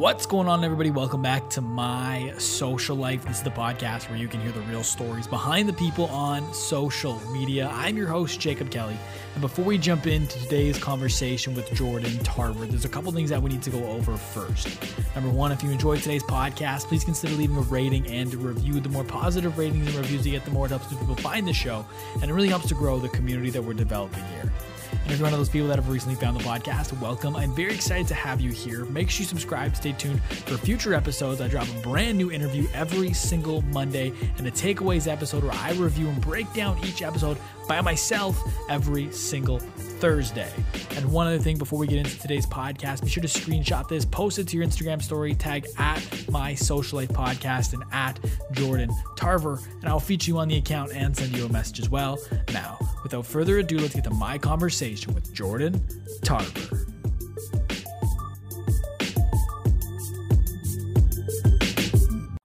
What's going on, everybody? Welcome back to My Social Life. This is the podcast where you can hear the real stories behind the people on social media. I'm your host, Jacob Kelly. And before we jump into today's conversation with Jordan Tarver, there's a couple things that we need to go over first. Number one, if you enjoyed today's podcast, please consider leaving a rating and a review. The more positive ratings and reviews you get, the more it helps people find the show. And it really helps to grow the community that we're developing here. And if you're one of those people that have recently found the podcast, welcome. I'm very excited to have you here. Make sure you subscribe. Stay tuned for future episodes. I drop a brand new interview every single Monday and a takeaways episode where I review and break down each episode by myself every single Thursday. And one other thing before we get into today's podcast, be sure to screenshot this, post it to your Instagram story, tag at My Social Life Podcast and at Jordan Tarver, and I'll feature you on the account and send you a message as well. Now, without further ado, let's get to my conversation with Jordan Tarver.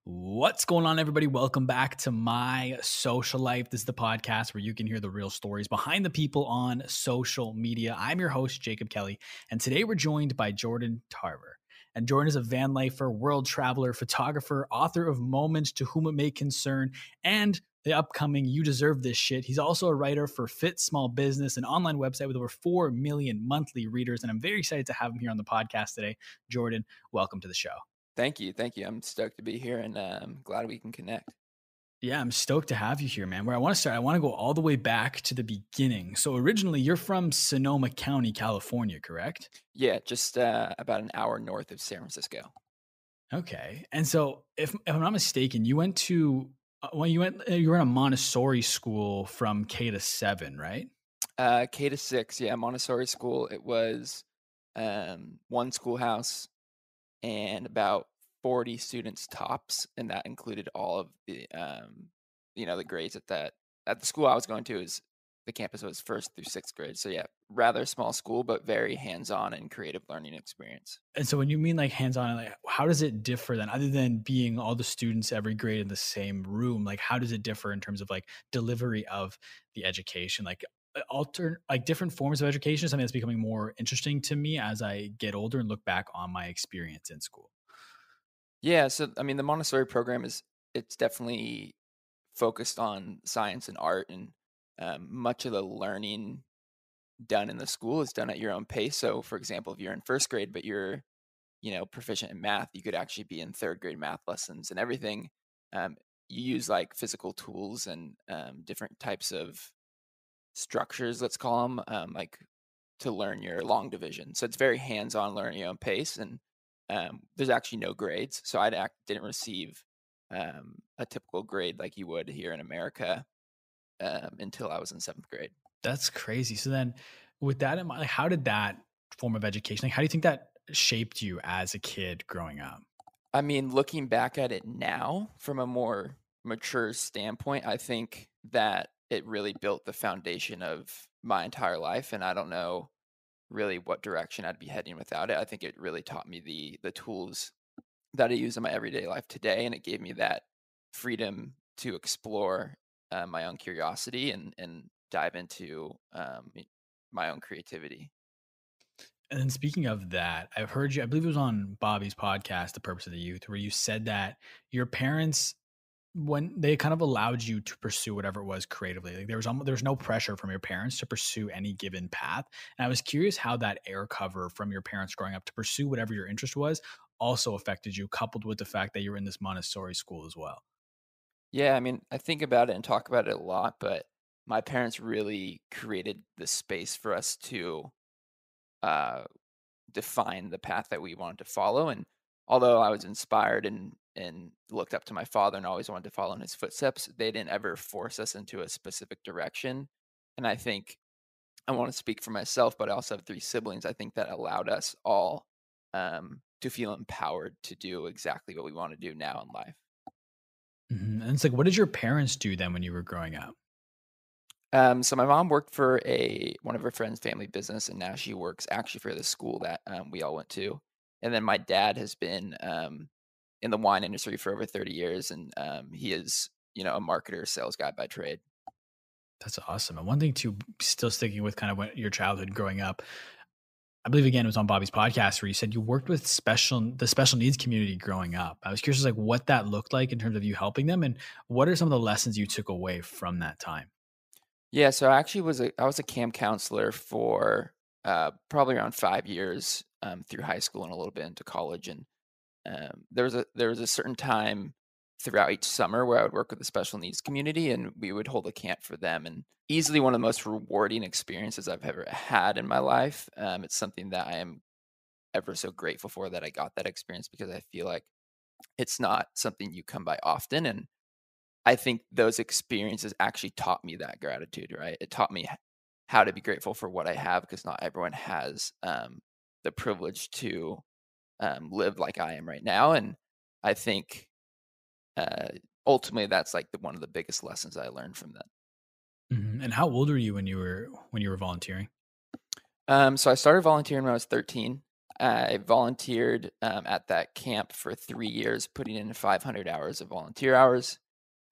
What's going on, everybody? Welcome back to My Social Life. This is the podcast where you can hear the real stories behind the people on social media. I'm your host, Jacob Kelly, and today we're joined by Jordan Tarver. And Jordan is a van lifer, world traveler, photographer, author of Moments to Whom It May Concern, and the upcoming You Deserve This Shit. He's also a writer for Fit Small Business, an online website with over 4 million monthly readers, and I'm very excited to have him here on the podcast today. Jordan, welcome to the show. Thank you. I'm stoked to be here, and I'm glad we can connect. Yeah, I'm stoked to have you here, man. Where I want to start, I want to go all the way back to the beginning. So originally, you're from Sonoma County, California, correct? Yeah, just about an hour north of San Francisco. Okay. And so if I'm not mistaken, you went to, you were in a Montessori school from K to 7, right? K to 6, yeah, Montessori school. It was one schoolhouse and about 40 students tops, and that included all of the the grades at the school I was going to. Is the campus was 1st through 6th grade, so yeah, rather small school, but very hands-on and creative learning experience. And so when you mean like hands-on, like how does it differ then, other than being all the students every grade in the same room? Like how does it differ in terms of like delivery of the education, like different forms of education? Something that's becoming more interesting to me as I get older and look back on my experience in school. Yeah, so I mean, the Montessori program it's definitely focused on science and art, and much of the learning done in the school is done at your own pace. So, for example, if you're in 1st grade but you're proficient in math, you could actually be in 3rd grade math lessons and everything. You use like physical tools and different types of structures, let's call them, like to learn your long division. So it's very hands-on, learning at your own pace, and there's actually no grades. So didn't receive a typical grade like you would here in America until I was in 7th grade. That's crazy. So then with that in mind, like, how did that form of education, like how do you think that shaped you as a kid growing up? I mean, looking back at it now from a more mature standpoint, I think that it really built the foundation of my entire life, and I don't know really what direction I'd be heading without it. I think it really taught me the tools that I use in my everyday life today, and it gave me that freedom to explore my own curiosity and dive into my own creativity. And then speaking of that, I've heard you, I believe it was on Bobby's podcast, The Purpose of the Youth, where you said that your parents, when they kind of allowed you to pursue whatever it was creatively, like there was no pressure from your parents to pursue any given path. And I was curious how that air cover from your parents growing up to pursue whatever your interest was also affected you, coupled with the fact that you were in this Montessori school as well. Yeah, I mean, I think about it and talk about it a lot, but my parents really created the space for us to uh, define the path that we wanted to follow. And although I was inspired and looked up to my father and always wanted to follow in his footsteps, they didn't ever force us into a specific direction. And I think I want to speak for myself, but I also have 3 siblings. I think that allowed us all to feel empowered to do exactly what we want to do now in life. And it's like, what did your parents do then when you were growing up? So my mom worked for one of her friends' family business, and now she works actually for the school that we all went to. And then my dad has been in the wine industry for over 30 years, and he is a marketer, sales guy by trade. That's awesome. And one thing too, still sticking with kind of what your childhood growing up, I believe again it was on Bobby's podcast where you said you worked with the special needs community growing up. I was curious like what that looked like in terms of you helping them, and what are some of the lessons you took away from that time? Yeah, so I actually I was a camp counselor for probably around 5 years through high school and a little bit into college. And there was a certain time throughout each summer where I would work with the special needs community, and we would hold a camp for them. And easily one of the most rewarding experiences I've ever had in my life. It's something that I am ever so grateful for that I got that experience because I feel like it's not something you come by often. And I think those experiences actually taught me that gratitude, right? It taught me how to be grateful for what I have because not everyone has the privilege to live like I am right now. And I think uh, ultimately that's like one of the biggest lessons I learned from that. Mhm. And how old were you when you were volunteering? So I started volunteering when I was 13. I volunteered at that camp for 3 years, putting in 500 hours of volunteer hours.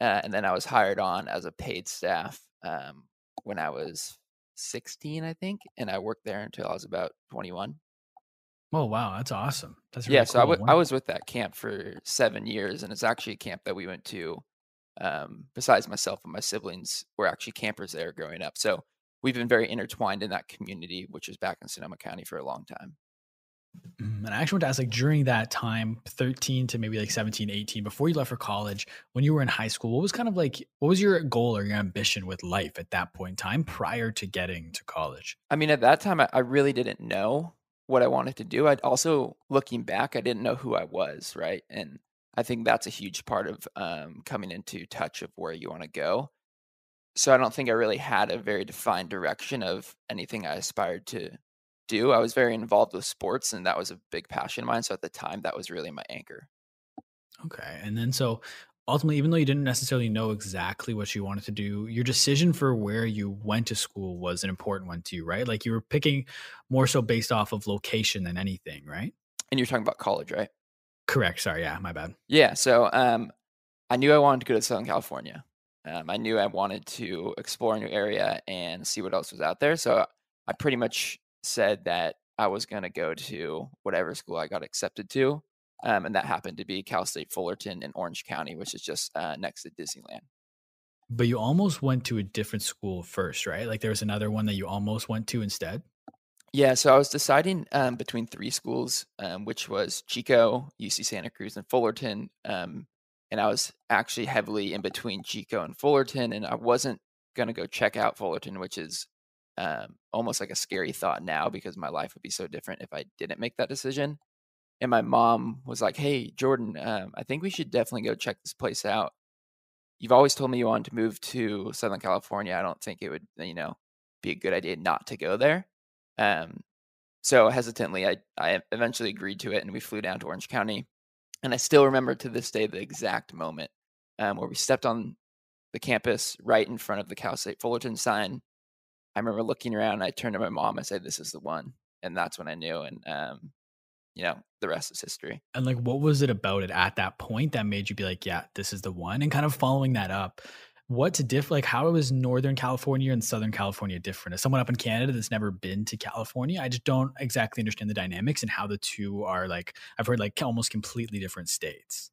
And then I was hired on as a paid staff when I was 16, I think. And I worked there until I was about 21. Oh wow, that's awesome. That's Yeah, really so cool. I was with that camp for 7 years. And it's actually a camp that we went to. Besides myself and my siblings, were actually campers there growing up. So we've been very intertwined in that community, which is back in Sonoma County for a long time. And I actually want to ask, like, during that time, 13 to maybe like 17, 18, before you left for college, when you were in high school, what was kind of like, what was your goal or your ambition with life at that point in time prior to getting to college? I mean, at that time, I really didn't know what I wanted to do. I'd also, looking back, I didn't know who I was, right? And I think that's a huge part of coming into touch of where you want to go. So I don't think I really had a very defined direction of anything I aspired to do. I was very involved with sports, and that was a big passion of mine. So at the time, that was really my anchor. Okay. And then so ultimately, even though you didn't necessarily know exactly what you wanted to do, your decision for where you went to school was an important one to you, right? Like you were picking more so based off of location than anything, right? And you're talking about college, right? Correct. Sorry. Yeah, my bad. Yeah. So I knew I wanted to go to Southern California. I knew I wanted to explore a new area and see what else was out there. So I pretty much said that I was going to go to whatever school I got accepted to. And that happened to be Cal State Fullerton in Orange County, which is just next to Disneyland. But you almost went to a different school first, right? Like there was another one that you almost went to instead. Yeah, so I was deciding between three schools, which was Chico, UC Santa Cruz, and Fullerton. And I was actually heavily in between Chico and Fullerton, and I wasn't going to go check out Fullerton, which is almost like a scary thought now because my life would be so different if I didn't make that decision. And my mom was like, "Hey, Jordan, I think we should definitely go check this place out. You've always told me you wanted to move to Southern California. I don't think it would, be a good idea not to go there." Um, so hesitantly, I eventually agreed to it, and we flew down to Orange County. And I still remember to this day the exact moment where we stepped on the campus right in front of the Cal State Fullerton sign. I remember looking around, and I turned to my mom. I said, "This is the one," and that's when I knew. And the rest is history. And like, what was it about it at that point that made you be like, yeah, this is the one? And kind of following that up, what's different? Like, how is Northern California and Southern California different? As someone up in Canada that's never been to California, I just don't exactly understand the dynamics and how the two are like, I've heard like almost completely different states.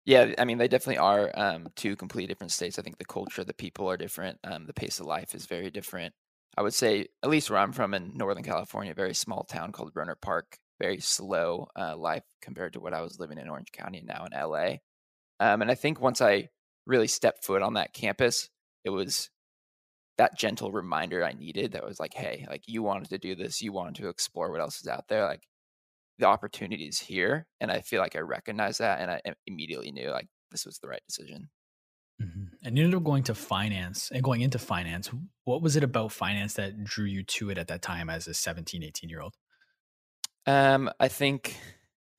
Yeah, I mean, they definitely are two completely different states. I think the culture, the people are different. The pace of life is very different. I would say, at least where I'm from in Northern California, a very small town called Runner Park, very slow life compared to what I was living in Orange County and now in LA. And I think once I really stepped foot on that campus, it was that gentle reminder I needed that was like, hey, like you wanted to do this, you wanted to explore what else is out there. Like the opportunity is here. And I feel like I recognized that and I immediately knew like this was the right decision. And you ended up going to finance and going into finance. What was it about finance that drew you to it at that time as a 17, 18-year old? I think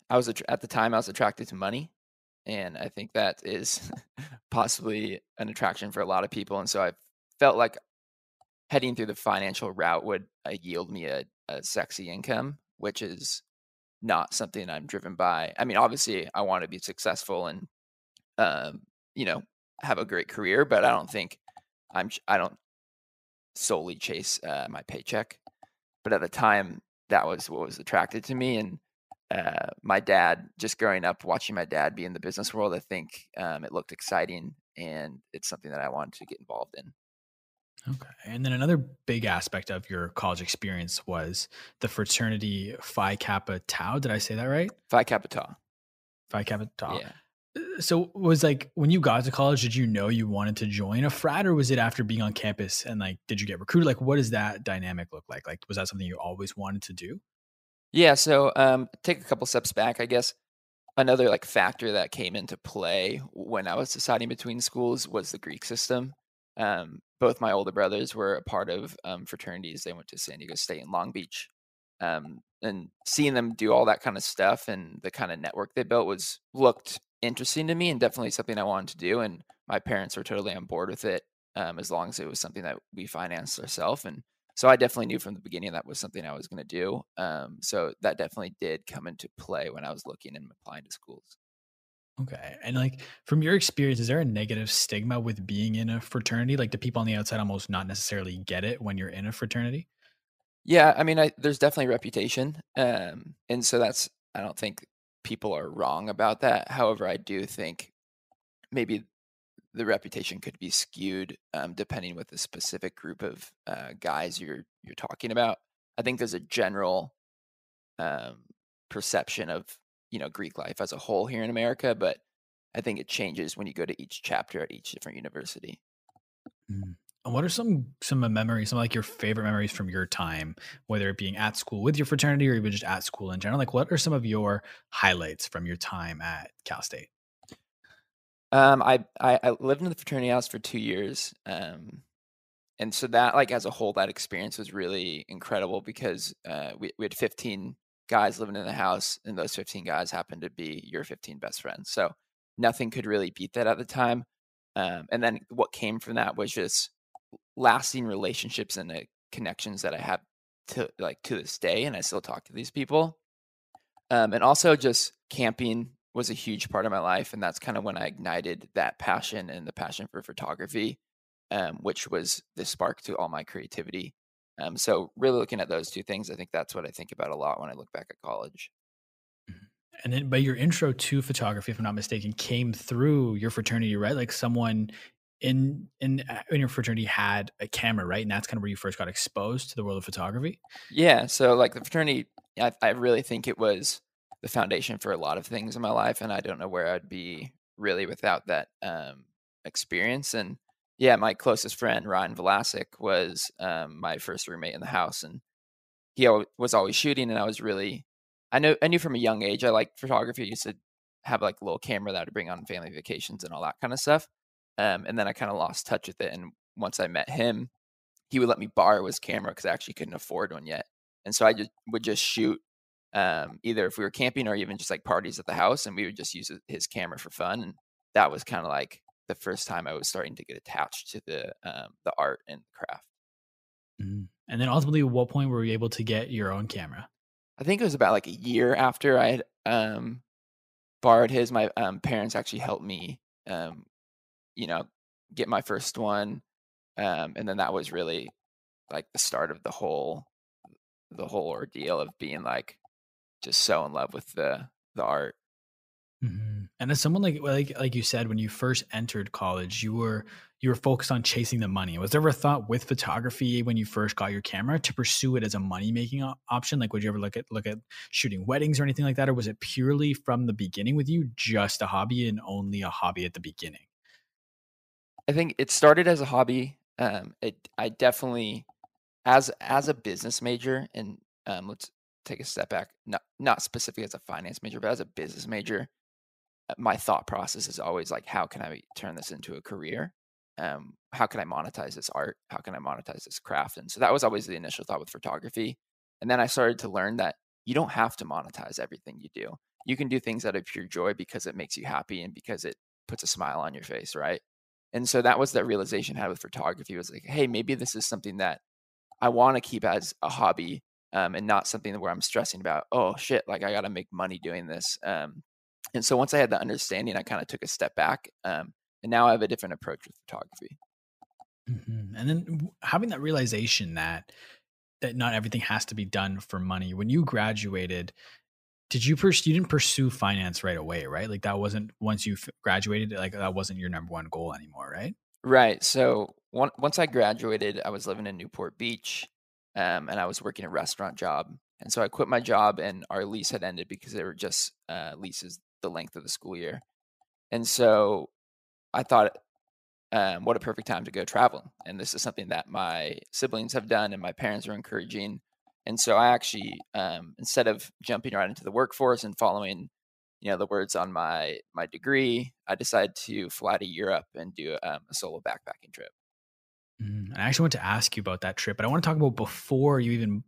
at the time I was attracted to money. And I think that is possibly an attraction for a lot of people. And so I felt like heading through the financial route would yield me a sexy income, which is not something I'm driven by. I mean, obviously, I want to be successful and um, you know have a great career, but I don't solely chase my paycheck. But at the time, that was what was attracted to me. And my dad, just growing up watching my dad be in the business world, I think it looked exciting, and it's something that I wanted to get involved in. Okay. And then another big aspect of your college experience was the fraternity Phi Kappa Tau. Did I say that right? Phi Kappa Tau. Phi Kappa Tau. Yeah. So was like when you got to college, did you know you wanted to join a frat, or was it after being on campus and like did you get recruited? Like what does that dynamic look like? Like was that something you always wanted to do? Yeah. So take a couple steps back, I guess. Another like factor that came into play when I was deciding between schools was the Greek system. Both my older brothers were a part of fraternities. They went to San Diego State and Long Beach, and seeing them do all that kind of stuff and the kind of network they built was looked interesting to me, and definitely something I wanted to do. And my parents were totally on board with it, as long as it was something that we financed ourselves. And so I definitely knew from the beginning that was something I was going to do. So that definitely did come into play when I was looking and applying to schools. Okay. And like from your experience, is there a negative stigma with being in a fraternity? Like do people on the outside almost not necessarily get it when you're in a fraternity? Yeah, I mean, there's definitely reputation, and so that's I don't think people are wrong about that. However, I do think maybe the reputation could be skewed depending with the specific group of guys you're talking about. I think there's a general um, perception of Greek life as a whole here in America, but I think it changes when you go to each chapter at each different university. Mm. And what are some memories, some like your favorite memories from your time, whether it being at school with your fraternity or even just at school in general? Like, what are some of your highlights from your time at Cal State? I lived in the fraternity house for 2 years, and so that like as a whole, that experience was really incredible because we had 15 guys living in the house, and those 15 guys happened to be your 15 best friends. So nothing could really beat that at the time. And then what came from that was just lasting relationships and connections that I have to this day, and I still talk to these people. And also just camping was a huge part of my life, and that's kind of when I ignited that passion and the passion for photography, which was the spark to all my creativity. So really looking at those two things, I think that's what I think about a lot when I look back at college. Mhm. And then, but your intro to photography, if I'm not mistaken, came through your fraternity, right? Like someone in your fraternity had a camera, right? And that's kind of where you first got exposed to the world of photography. Yeah, so like the fraternity, I really think it was the foundation for a lot of things in my life, and I don't know where I'd be really without that experience. And yeah, my closest friend Ryan Velasic was my first roommate in the house, and was always shooting, and I knew from a young age I liked photography. I used to have like a little camera that I'd bring on family vacations and all that kind of stuff. And then I kind of lost touch with it, and once I met him, he would let me borrow his camera because I actually couldn't afford one yet. And so I would just shoot, either if we were camping or even just like parties at the house, and we would just use his camera for fun. And that was kind of like the first time I was starting to get attached to the art and craft. Mhm. And then ultimately, at what point were you able to get your own camera? I think it was about like a year after I had borrowed his. My parents actually helped me, um, you know, get my first one, and then that was really like the start of the whole ordeal of being like just so in love with the art. Mhm. And as someone like you said, when you first entered college, you were focused on chasing the money. Was there ever a thought with photography when you first got your camera to pursue it as a money making option? Like, would you ever look at shooting weddings or anything like that, or was it purely from the beginning with you just a hobby and only a hobby at the beginning? I think it started as a hobby. I definitely as a business major, and let's take a step back. Not specifically as a finance major, but as a business major, my thought process is always like, how can I turn this into a career? How can I monetize this art? How can I monetize this craft? And so that was always the initial thought with photography. And then I started to learn that you don't have to monetize everything you do. You can do things out of pure joy because it makes you happy and because it puts a smile on your face, right? And so that was that realization I had with photography was like, hey, maybe this is something that I want to keep as a hobby, and not something where I'm stressing about, oh shit, like I got to make money doing this. And so once I had that understanding, I kind of took a step back, and now I have a different approach with photography. Mhm. And then having that realization that that not everything has to be done for money. When you graduated, you didn't pursue finance right away, right? Like that wasn't once you graduated, like that wasn't your number one goal anymore, right? Right. So once I graduated, I was living in Newport Beach, and I was working a restaurant job. And so I quit my job, and our lease had ended because they were just leases the length of the school year. And so I thought, what a perfect time to go traveling. And this is something that my siblings have done, and my parents are encouraging. And so I actually, instead of jumping right into the workforce and following, the words on my degree, I decided to fly to Europe and do a solo backpacking trip. I actually want to ask you about that trip, but I want to talk about before you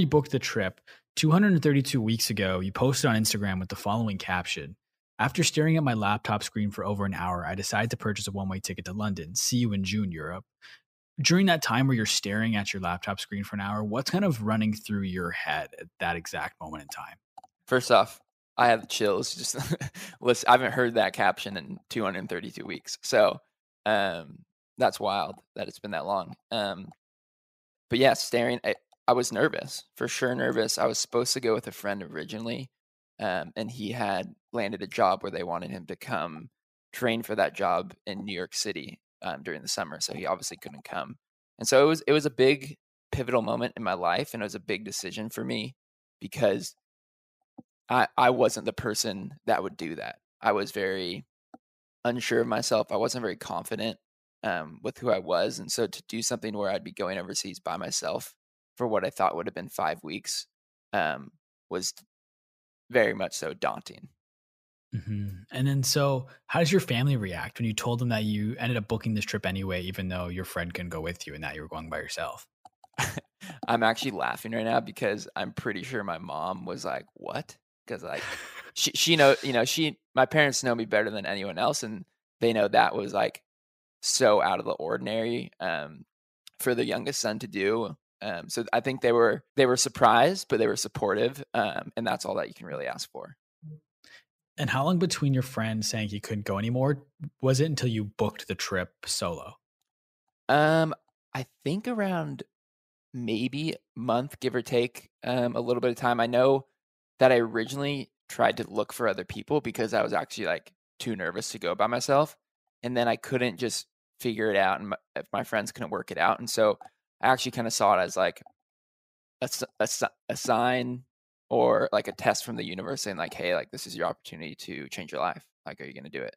booked the trip. 232 weeks ago, you posted on Instagram with the following caption: "After staring at my laptop screen for over an hour, I decided to purchase a one-way ticket to London. See you in June, Europe." During that time where you're staring at your laptop screen for an hour, what's kind of running through your head at that exact moment in time? First off, I have the chills. Just listen, I haven't heard that caption in 232 weeks. So that's wild that it's been that long. But yeah, I was nervous, for sure nervous. I was supposed to go with a friend originally, and he had landed a job where they wanted him to come train for that job in New York City during the summer. So he obviously couldn't come, and so it was a big pivotal moment in my life, and it was a big decision for me because I wasn't the person that would do that. I was very unsure of myself. I wasn't very confident with who I was, and so to do something where I'd be going overseas by myself for what I thought would have been 5 weeks was very much so daunting. And then, so how does your family react when you told them that you ended up booking this trip anyway, even though your friend couldn't go with you and that you were going by yourself? I'm actually laughing right now because I'm pretty sure my mom was like, "What?" Because like she know she my parents know me better than anyone else, and they know that was like so out of the ordinary for the youngest son to do. So I think they were surprised, but they were supportive, and that's all that you can really ask for. And how long between your friend saying he couldn't go anymore was it until you booked the trip solo? Um, I think around maybe month, give or take, a little bit of time. I know that I originally tried to look for other people because I was actually like too nervous to go by myself, and then I couldn't just figure it out, and if my friends couldn't work it out, and so I actually kind of saw it as like a sign or like a test from the universe saying like, hey, like this is your opportunity to change your life. Like, are you gonna do it?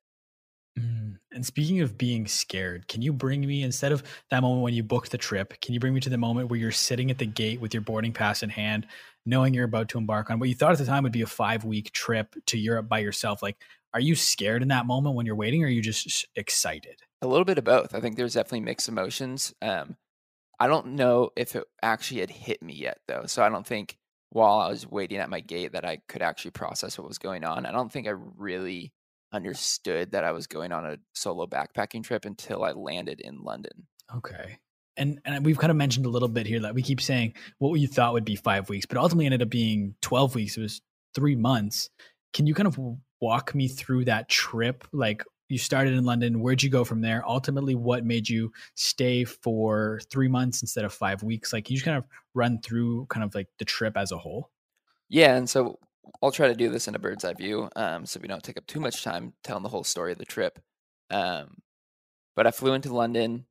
And speaking of being scared, can you bring me, instead of that moment when you booked the trip, can you bring me to the moment where you're sitting at the gate with your boarding pass in hand, knowing you're about to embark on what you thought at the time would be a 5-week trip to Europe by yourself? Like, are you scared in that moment when you're waiting, or are you just excited? A little bit of both. I think there's definitely mixed emotions. I don't know if it actually had hit me yet though. So I don't think while I was waiting at my gate that I could actually process what was going on. I don't think I really understood that I was going on a solo backpacking trip until I landed in London. Okay. And we've kind of mentioned a little bit here that we keep saying what you thought would be 5 weeks, but ultimately ended up being 12 weeks. It was 3 months. Can you kind of walk me through that trip? Like, you started in London. Where'd you go from there? Ultimately, what made you stay for 3 months instead of 5 weeks? Like, can you just kind of run through kind of like the trip as a whole? Yeah, and so I'll try to do this in a bird's eye view, so we don't take up too much time telling the whole story of the trip. Um, but I flew into London,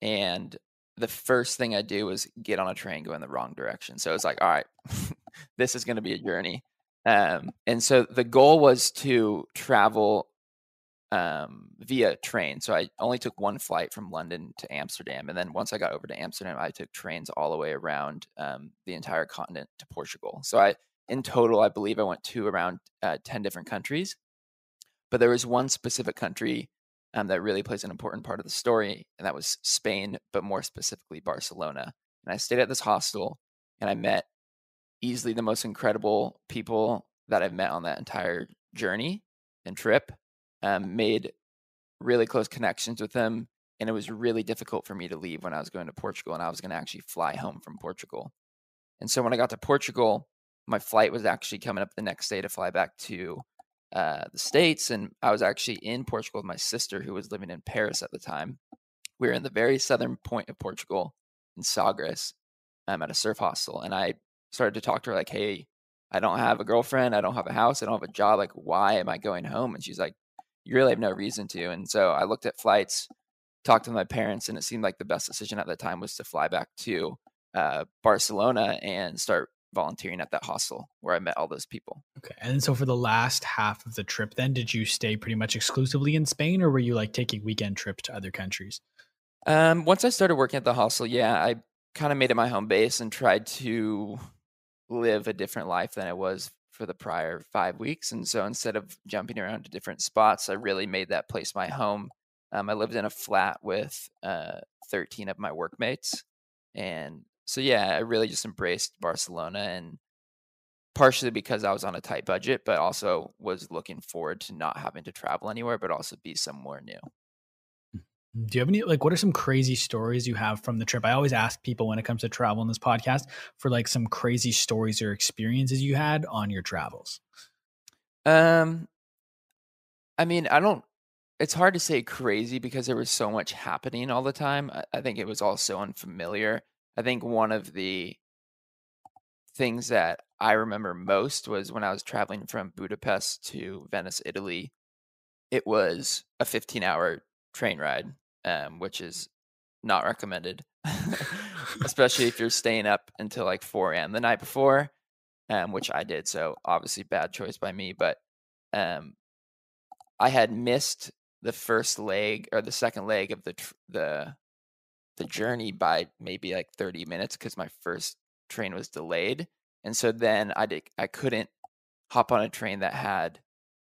and the first thing I do was get on a train going the wrong direction. So it's like, all right, this is going to be a journey. And so the goal was to travel via train. So I only took one flight from London to Amsterdam, and then once I got over to Amsterdam, I took trains all the way around the entire continent to Portugal. So in total, I believe I went to around 10 different countries. But there was one specific country that really plays an important part of the story, and that was Spain, but more specifically Barcelona. And I stayed at this hostel, and I met easily the most incredible people that I've met on that entire journey and trip. Made really close connections with them, and it was really difficult for me to leave when I was going to Portugal, and I was going to actually fly home from Portugal. And so when I got to Portugal, my flight was actually coming up the next day to fly back to the States. And I was actually in Portugal with my sister, who was living in Paris at the time. We were in the very southern point of Portugal in Sagres. at a surf hostel. And I started to talk to her like, hey, I don't have a girlfriend. I don't have a house. I don't have a job. Like, why am I going home? And she's like, you really have no reason to. And so I looked at flights, talked to my parents, and it seemed like the best decision at the time was to fly back to Barcelona and start volunteering at that hostel where I met all those people. Okay. And so for the last half of the trip, then did you stay pretty much exclusively in Spain, or were you like taking weekend trips to other countries? Once I started working at the hostel, yeah, I kind of made it my home base and tried to live a different life than I was for the prior 5 weeks. And so instead of jumping around to different spots, I really made that place my home. I lived in a flat with 13 of my workmates. And so, yeah, I really just embraced Barcelona, and partially because I was on a tight budget, but also was looking forward to not having to travel anywhere, but also be somewhere new. Do you have any, like, what are some crazy stories you have from the trip? I always ask people when it comes to travel in this podcast for like some crazy stories or experiences you had on your travels. Um, I mean, I don't it's hard to say crazy because there was so much happening all the time. I think it was all so unfamiliar. I think one of the things that I remember most was when I was traveling from Budapest to Venice, Italy. It was a 15-hour train ride, which is not recommended, especially if you're staying up until like 4 a.m. the night before, which I did. So obviously bad choice by me, but um, I had missed the first leg or the second leg of the journey by maybe like 30 minutes because my first train was delayed. And so then I couldn't hop on a train that had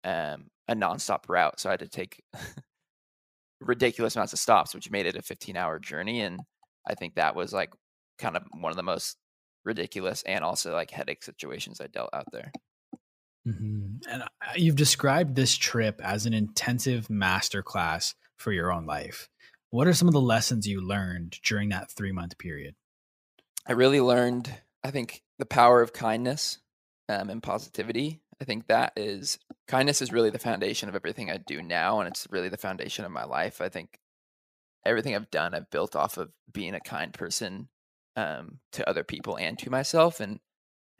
a nonstop route. So I had to take ridiculous amounts of stops, which made it a 15-hour journey. And I think that was like kind of one of the most ridiculous and also like headache situations I dealt out there. And you've described this trip as an intensive masterclass for your own life. What are some of the lessons you learned during that 3-month period? I really learned, I think, the power of kindness and positivity. I think kindness is really the foundation of everything I do now, and it's really the foundation of my life. I think everything I've done, I've built off of being a kind person to other people and to myself, and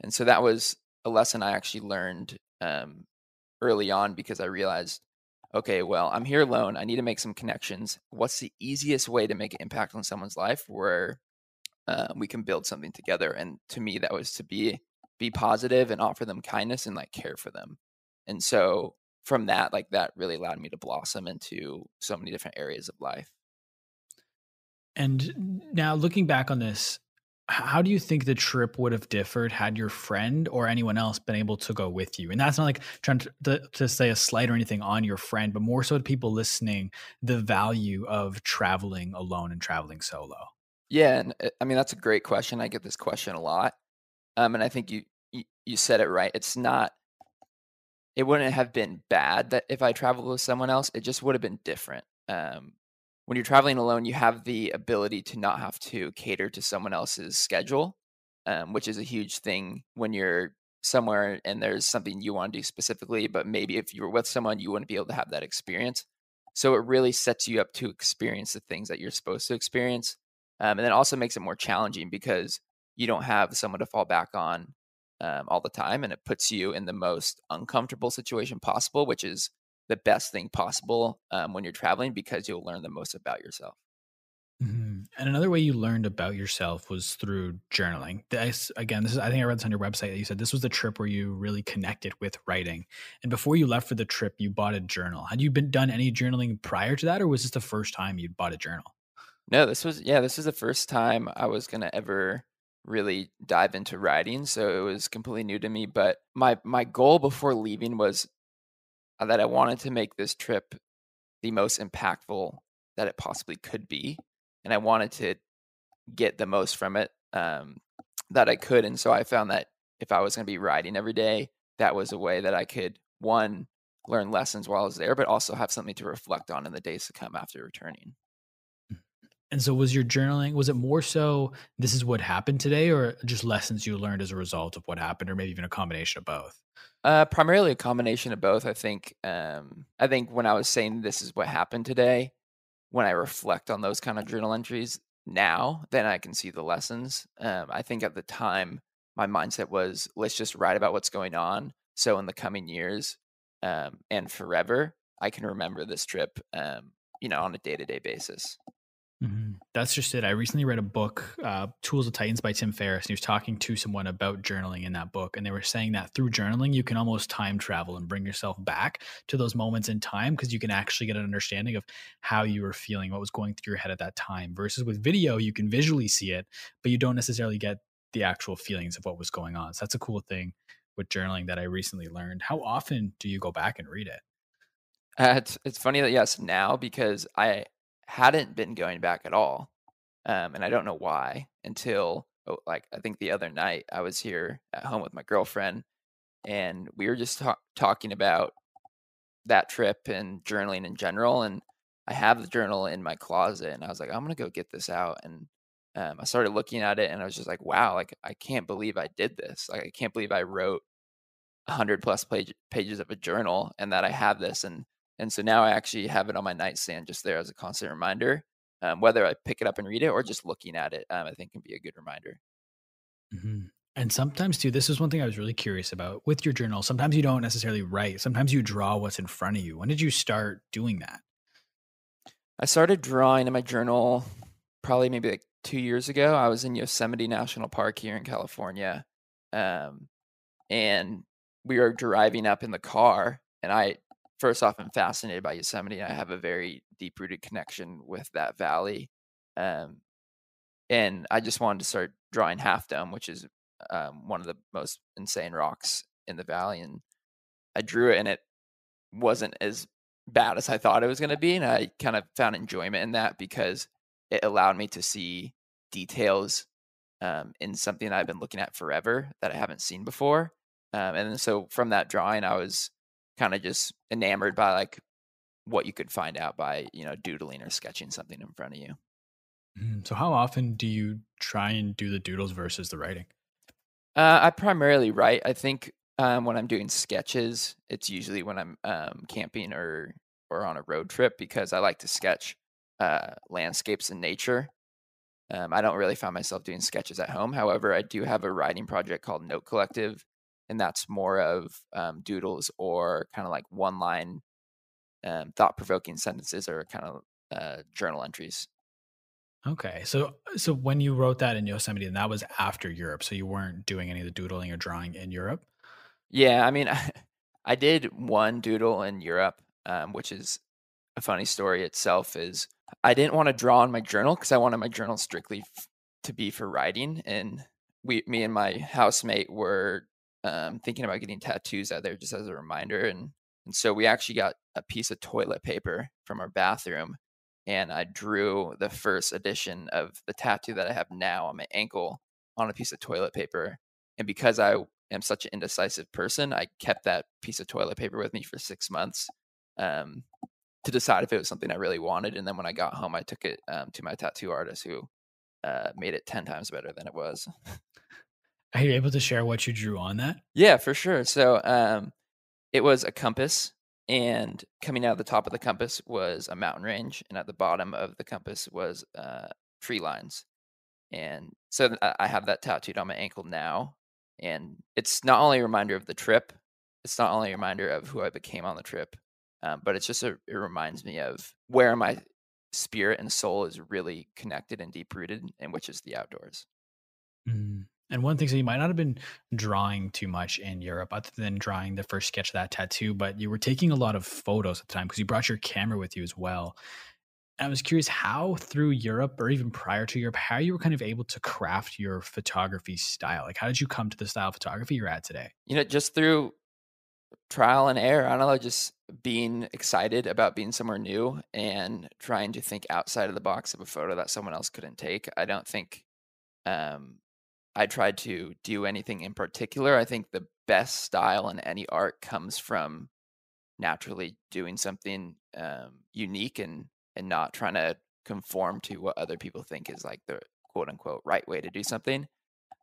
so that was a lesson I actually learned early on because I realized, okay, well, I'm here alone. I need to make some connections. What's the easiest way to make an impact on someone's life where we can build something together? And to me, that was to be positive and offer them kindness and like care for them. And so from that, like that really allowed me to blossom into so many different areas of life. And now looking back on this, how do you think the trip would have differed had your friend or anyone else been able to go with you? And that's not like trying to say a slight or anything on your friend, but more so to people listening, the value of traveling alone and traveling solo. Yeah, and I mean that's a great question. I get this question a lot, and I think you said it right. It wouldn't have been bad that if I traveled with someone else. It just would have been different. When you're traveling alone, you have the ability to not have to cater to someone else's schedule, which is a huge thing when you're somewhere and there's something you want to do specifically, but maybe if you were with someone, you wouldn't be able to have that experience. So it really sets you up to experience the things that you're supposed to experience. And then also makes it more challenging because you don't have someone to fall back on all the time. And it puts you in the most uncomfortable situation possible, which is the best thing possible when you're traveling because you'll learn the most about yourself. And another way you learned about yourself was through journaling. Again, this is, I think I read this on your website that you said this was the trip where you really connected with writing. And before you left for the trip, you bought a journal. Had you been done any journaling prior to that, or was this the first time you bought a journal? No, this was the first time I was gonna ever really dive into writing, so it was completely new to me. But my goal before leaving was that I wanted to make this trip the most impactful that it possibly could be, and I wanted to get the most from it that I could. And so I found that if I was going to be writing every day, that was a way that I could one learn lessons while I was there, but also have something to reflect on in the days to come after returning. And so was your journaling, was it more so this is what happened today, or just lessons you learned as a result of what happened, or maybe even a combination of both? Primarily a combination of both. I think. I think when I was saying this is what happened today, when I reflect on those kind of journal entries, now, then I can see the lessons. I think at the time, my mindset was, let's just write about what's going on. So in the coming years, and forever, I can remember this trip, on a day-to-day basis. That's just it. I recently read a book, Tools of Titans by Tim Ferriss, and he was talking to someone about journaling in that book. And they were saying that through journaling, you can almost time travel and bring yourself back to those moments in time because you can actually get an understanding of how you were feeling, what was going through your head at that time. Versus with video, you can visually see it, but you don't necessarily get the actual feelings of what was going on. So that's a cool thing with journaling that I recently learned. How often do you go back and read it? It's funny that yes now because I hadn't been going back at all, and I don't know why until like I think the other night I was here at home with my girlfriend and we were just talking about that trip and journaling in general. And I have the journal in my closet, and I was like, I'm gonna go get this out. And I started looking at it, and I was just like, wow, like I can't believe I did this. Like I can't believe I wrote 100 plus pages of a journal and that I have this. And so now I actually have it on my nightstand just there as a constant reminder. Whether I pick it up and read it or just looking at it, I think can be a good reminder. Mhm. And sometimes too, this is one thing I was really curious about with your journal. Sometimes you don't necessarily write. Sometimes you draw what's in front of you. When did you start doing that? I started drawing in my journal probably maybe like 2 years ago. I was in Yosemite National Park here in California. Um, and we were driving up in the car, and I first off am fascinated by Yosemite. I have a very deep rooted connection with that valley. Um, and I just wanted to start drawing Half Dome, which is one of the most insane rocks in the valley. And I drew it, and it wasn't as bad as I thought it was going to be. And I kind of found enjoyment in that because it allowed me to see details in something I've been looking at forever that I haven't seen before. And then so from that drawing, I was kind of just enamored by like what you could find out by, doodling or sketching something in front of you. So how often do you try and do the doodles versus the writing? I primarily write. I think when I'm doing sketches, it's usually when I'm camping or on a road trip because I like to sketch landscapes and nature. I don't really find myself doing sketches at home. However, I do have a writing project called Note Collective, and that's more of doodles or kind of like one line thought provoking sentences or kind of journal entries. Okay. So when you wrote that in Yosemite, and that was after Europe, so you weren't doing any of the doodling or drawing in Europe? Yeah, I mean, I did one doodle in Europe, which is a funny story itself. Is I didn't want to draw in my journal because I wanted my journal strictly to be for writing. And me and my housemate were thinking about getting tattoos out there just as a reminder. And so we actually got a piece of toilet paper from our bathroom, and I drew the first edition of the tattoo that I have now on my ankle on a piece of toilet paper. And because I am such an indecisive person, I kept that piece of toilet paper with me for 6 months. Um, to decide if it was something I really wanted. And then when I got home, I took it to my tattoo artist who made it 10 times better than it was. Are you able to share what you drew on that? Yeah, for sure. So it was a compass, and coming out of the top of the compass was a mountain range, and at the bottom of the compass was tree lines. And so I have that tattooed on my ankle now. And it's not only a reminder of the trip, it's not only a reminder of who I became on the trip, but it's just it reminds me of where my spirit and soul is really connected and deep rooted, and which is the outdoors. And one thing, so you might not have been drawing too much in Europe other than drawing the first sketch of that tattoo, but you were taking a lot of photos at the time because you brought your camera with you as well. And I was curious how through Europe or even prior to Europe, how you were kind of able to craft your photography style. Like, how did you come to the style of photography you're at today? Just through trial and error. I don't know, just being excited about being somewhere new and trying to think outside of the box of a photo that someone else couldn't take. I don't think um, I tried to do anything in particular. I think the best style in any art comes from naturally doing something unique and not trying to conform to what other people think is like the quote unquote right way to do something.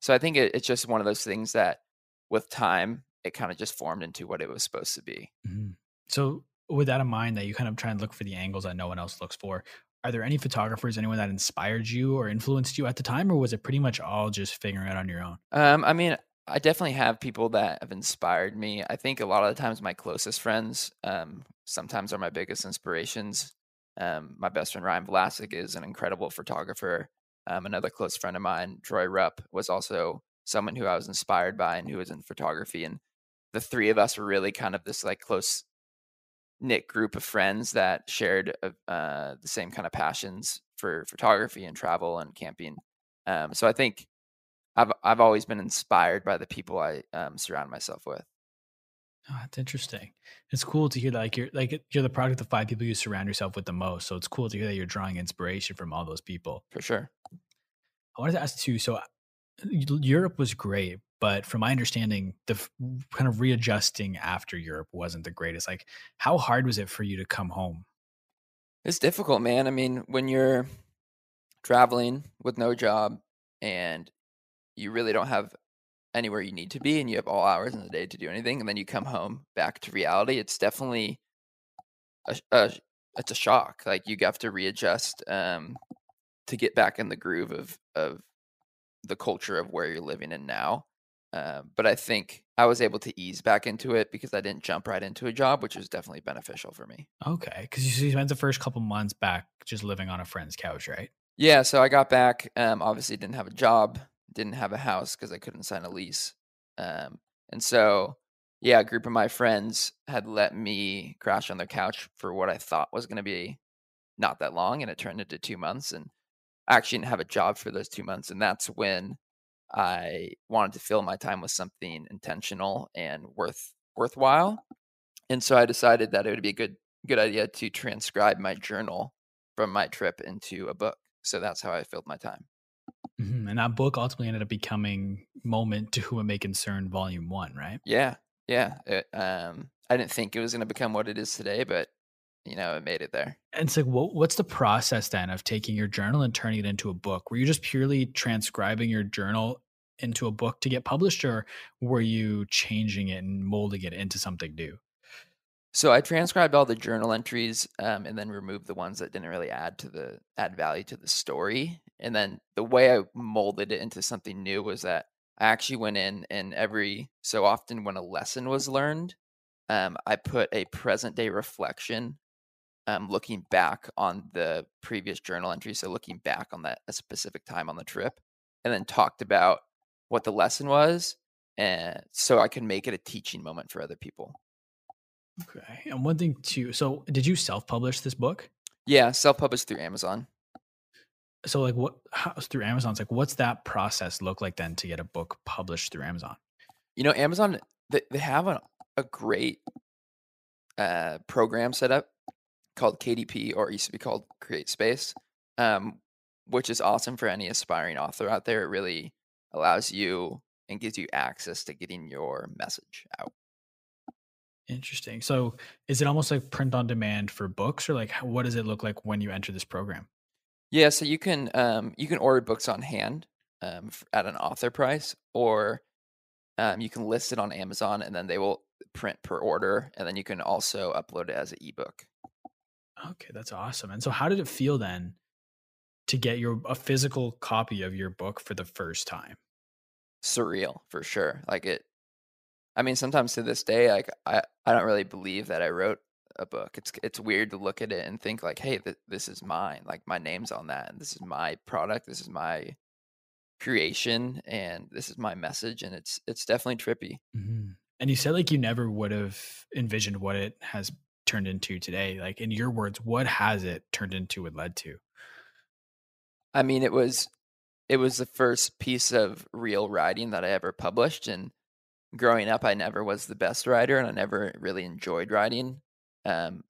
So I think it's just one of those things that with time it kind of just formed into what it was supposed to be. Mhm. So, with that in mind, that you kind of try and look for the angles that no one else looks for, Are there any photographers, anyone that inspired you or influenced you at the time, or was it pretty much all just figuring it out on your own? I mean, I definitely have people that have inspired me. I think a lot of the times my closest friends, sometimes are my biggest inspirations. My best friend Ryan Vlasic is an incredible photographer. Another close friend of mine, Troy Rupp, was also someone who I was inspired by and who was in photography. And the three of us were really kind of this like close knit group of friends that shared the same kind of passions for photography and travel and camping. So I think I've always been inspired by the people I, surround myself with, Oh, that's interesting. It's cool to hear that you're the product of 5 people you surround yourself with the most, so it's cool to hear that you're drawing inspiration from all those people. for sure. I wanted to ask too, so Europe was great, but from my understanding, kind of readjusting after Europe wasn't the greatest. Like, how hard was it for you to come home? It's difficult, man. I mean, when you're traveling with no job and you really don't have anywhere you need to be and you have all hours in the day to do anything, and then you come home back to reality, it's definitely it's a shock. Like, you have to readjust, to get back in the groove of the culture of where you're living in now. But I think I was able to ease back into it because I didn't jump right into a job, which was definitely beneficial for me. Okay, because you spent the first couple months back just living on a friend's couch, right? Yeah, so I got back, obviously didn't have a job, didn't have a house because I couldn't sign a lease. And so, yeah, a group of my friends had let me crash on their couch for what I thought was going to be not that long, and it turned into 2 months. And I actually didn't have a job for those 2 months, and that's when I wanted to fill my time with something intentional and worthwhile. And so I decided that it would be a good idea to transcribe my journal from my trip into a book. So that's how I filled my time. And that book ultimately ended up becoming Moment to Whom It May Concern, Volume 1, right? Yeah, yeah. I didn't think it was going to become what it is today, but it made it there. And it's like, what's the process then of taking your journal and turning it into a book? Were you just purely transcribing your journal into a book to get published, or were you changing it and molding it into something new? So I transcribed all the journal entries, and then removed the ones that didn't really add value to the story. And then the way I molded it into something new was that I actually went in and every so often when a lesson was learned, I put a present day reflection, looking back on the previous journal entry. So looking back on that a specific time on the trip, and then talked about what the lesson was, and so I could make it a teaching moment for other people. Okay. And one thing too, so did you self-publish this book? Yeah, self-published through Amazon. So like through Amazon, it's like, what's that process look like then to get a book published through Amazon? Amazon, they have a great, program set up called KDP, or it used to be called Create Space, um, which is awesome for any aspiring author out there. It really allows you and gives you access to getting your message out. Interesting. So is it almost like print on demand for books, or like what does it look like when you enter this program? Yeah, so you can order books on hand, at an author price, or you can list it on Amazon, and then they will print per order, and then you can also upload it as an ebook. Okay, that's awesome. And so how did it feel then to get a physical copy of your book for the first time? Surreal for sure. Like it. I mean, sometimes to this day, like I don't really believe that I wrote a book. It's weird to look at it and think like, hey, this is mine. Like my name's on that, and this is my product. This is my creation, and this is my message, and it's definitely trippy. And you said like you never would have envisioned what it has turned into today. Like in your words, what has it turned into and led to? I mean, it was the first piece of real writing that I ever published, and growing up, I never was the best writer, and I never really enjoyed writing. Um,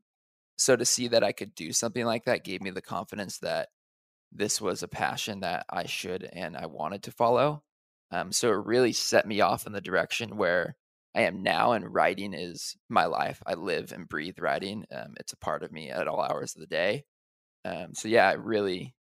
so to see that I could do something like that gave me the confidence that this was a passion that I should and I wanted to follow. So it really set me off in the direction where I am now, and writing is my life. I live and breathe writing. It's a part of me at all hours of the day. So yeah, it really,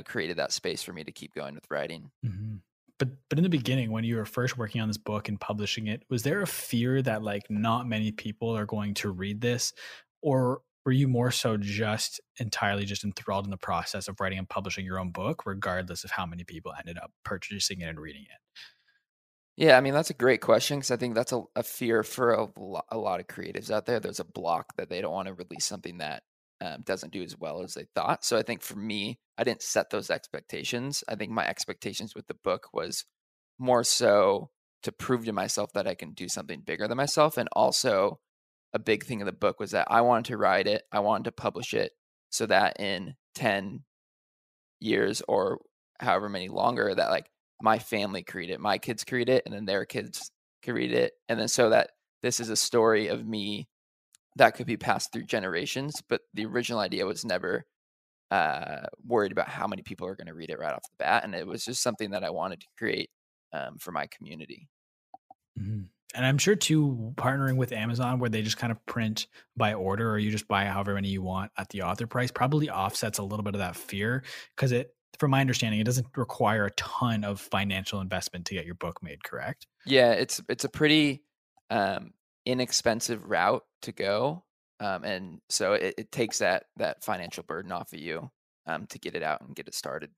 created that space for me to keep going with writing. Mhm. But in the beginning, when you were first working on this book and publishing it, was there a fear that like not many people are going to read this, or were you more so just entirely just enthralled in the process of writing and publishing your own book, regardless of how many people ended up purchasing it and reading it? Yeah, I mean, that's a great question because I think that's a fear for a lot of creatives out there. There's a block that they don't want to release something that doesn't do as well as they thought. So I think for me, I didn't set those expectations. I think my expectations with the book was more so to prove to myself that I can do something bigger than myself. And also, a big thing of the book was that I wanted to write it, I wanted to publish it so that in 10 years or however many longer that like my family could read it, my kids could read it, and then their kids could read it. And then so that this is a story of me that could be passed through generations. But the original idea was never worried about how many people are going to read it right off the bat. And it was just something that I wanted to create for my community. Mhm. And I'm sure too, partnering with Amazon where they just kind of print by order or you just buy however many you want at the author price probably offsets a little bit of that fear because from my understanding, it doesn't require a ton of financial investment to get your book made, correct? Yeah, it's a pretty inexpensive route to go, and so it takes that financial burden off of you to get it out and get it started.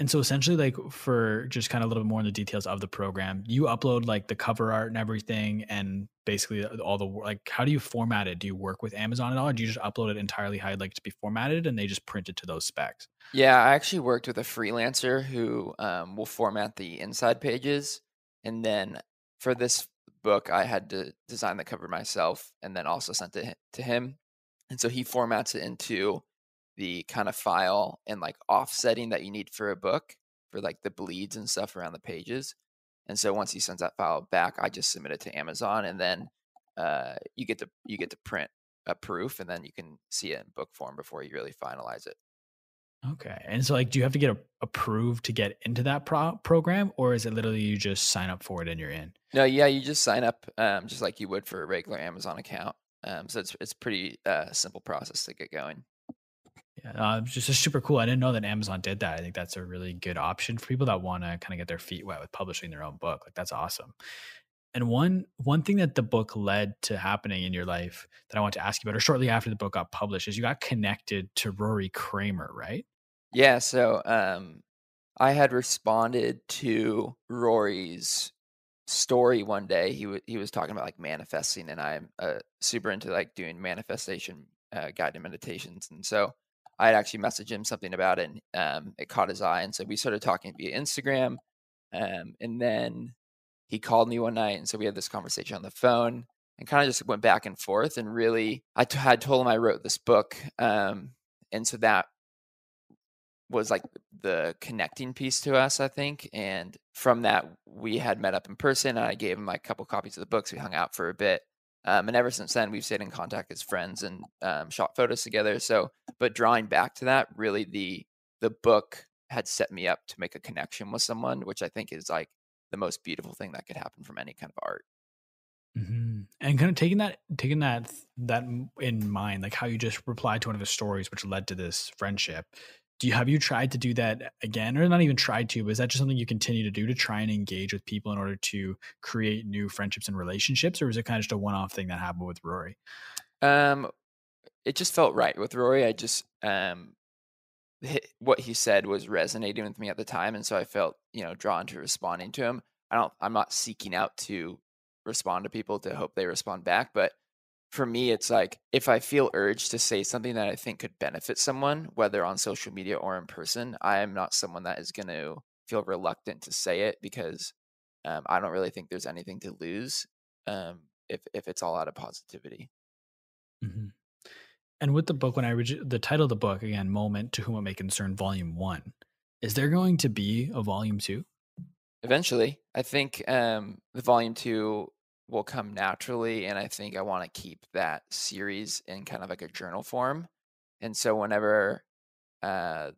And so essentially, like for just kind of a little bit more in the details of the program, you upload like the cover art and everything, and basically all the like. How do you format it? Do you work with Amazon at all, or do you just upload it entirely how you'd like it to be formatted, and they just print it to those specs? Yeah, I actually worked with a freelancer who will format the inside pages, and then for this book, I had to design the cover myself, and then also sent it to him, and so he formats it into the kind of file and like offsetting that you need for a book for like the bleeds and stuff around the pages. And so once he sends that file back, I just submit it to Amazon, and then you get to print a proof, and then you can see it in book form before you really finalize it. Okay. And so, like, do you have to get approved to get into that program, or is it literally you just sign up for it and you're in? No, yeah, you just sign up just like you would for a regular Amazon account. So it's pretty simple process to get going. Yeah, just super cool. I didn't know that Amazon did that. I think that's a really good option for people that want to kind of get their feet wet with publishing their own book. Like, that's awesome. And one thing that the book led to happening in your life that I want to ask you about, or shortly after the book got published, is you got connected to Rory Kramer, right? Yeah, so I had responded to Rory's story one day. He was talking about like manifesting, and I'm super into like doing manifestation guided meditations, and so I had actually messaged him something about it, and it caught his eye, and so we started talking via Instagram, and then he called me one night, and so we had this conversation on the phone, and kind of just went back and forth, and really had told him I wrote this book, and so that was like the connecting piece to us, I think. And from that, we had met up in person. And I gave him like a couple copies of the books. We hung out for a bit. And ever since then, we've stayed in contact as friends and shot photos together. So, but drawing back to that, really the book had set me up to make a connection with someone, which I think is like the most beautiful thing that could happen from any kind of art. And kind of taking that in mind, like how you just replied to one of his stories, which led to this friendship. Have you tried to do that again, or not even tried to? But is that just something you continue to do to try and engage with people in order to create new friendships and relationships, or is it kind of just a one-off thing that happened with Rory? Um, it just felt right with Rory. I just what he said was resonating with me at the time, and so I felt, drawn to responding to him. I'm not seeking out to respond to people to hope they respond back, but for me, it's like if I feel urged to say something that I think could benefit someone, whether on social media or in person, I am not someone that is going to feel reluctant to say it because I don't really think there's anything to lose if it's all out of positivity. Mhm. And with the book, when the title of the book again, "Moment to Whom It May Concern," Volume One, is there going to be a Volume Two? Eventually, I think the volume two will come naturally, and I think I want to keep that series in kind of like a journal form. And so whenever uh,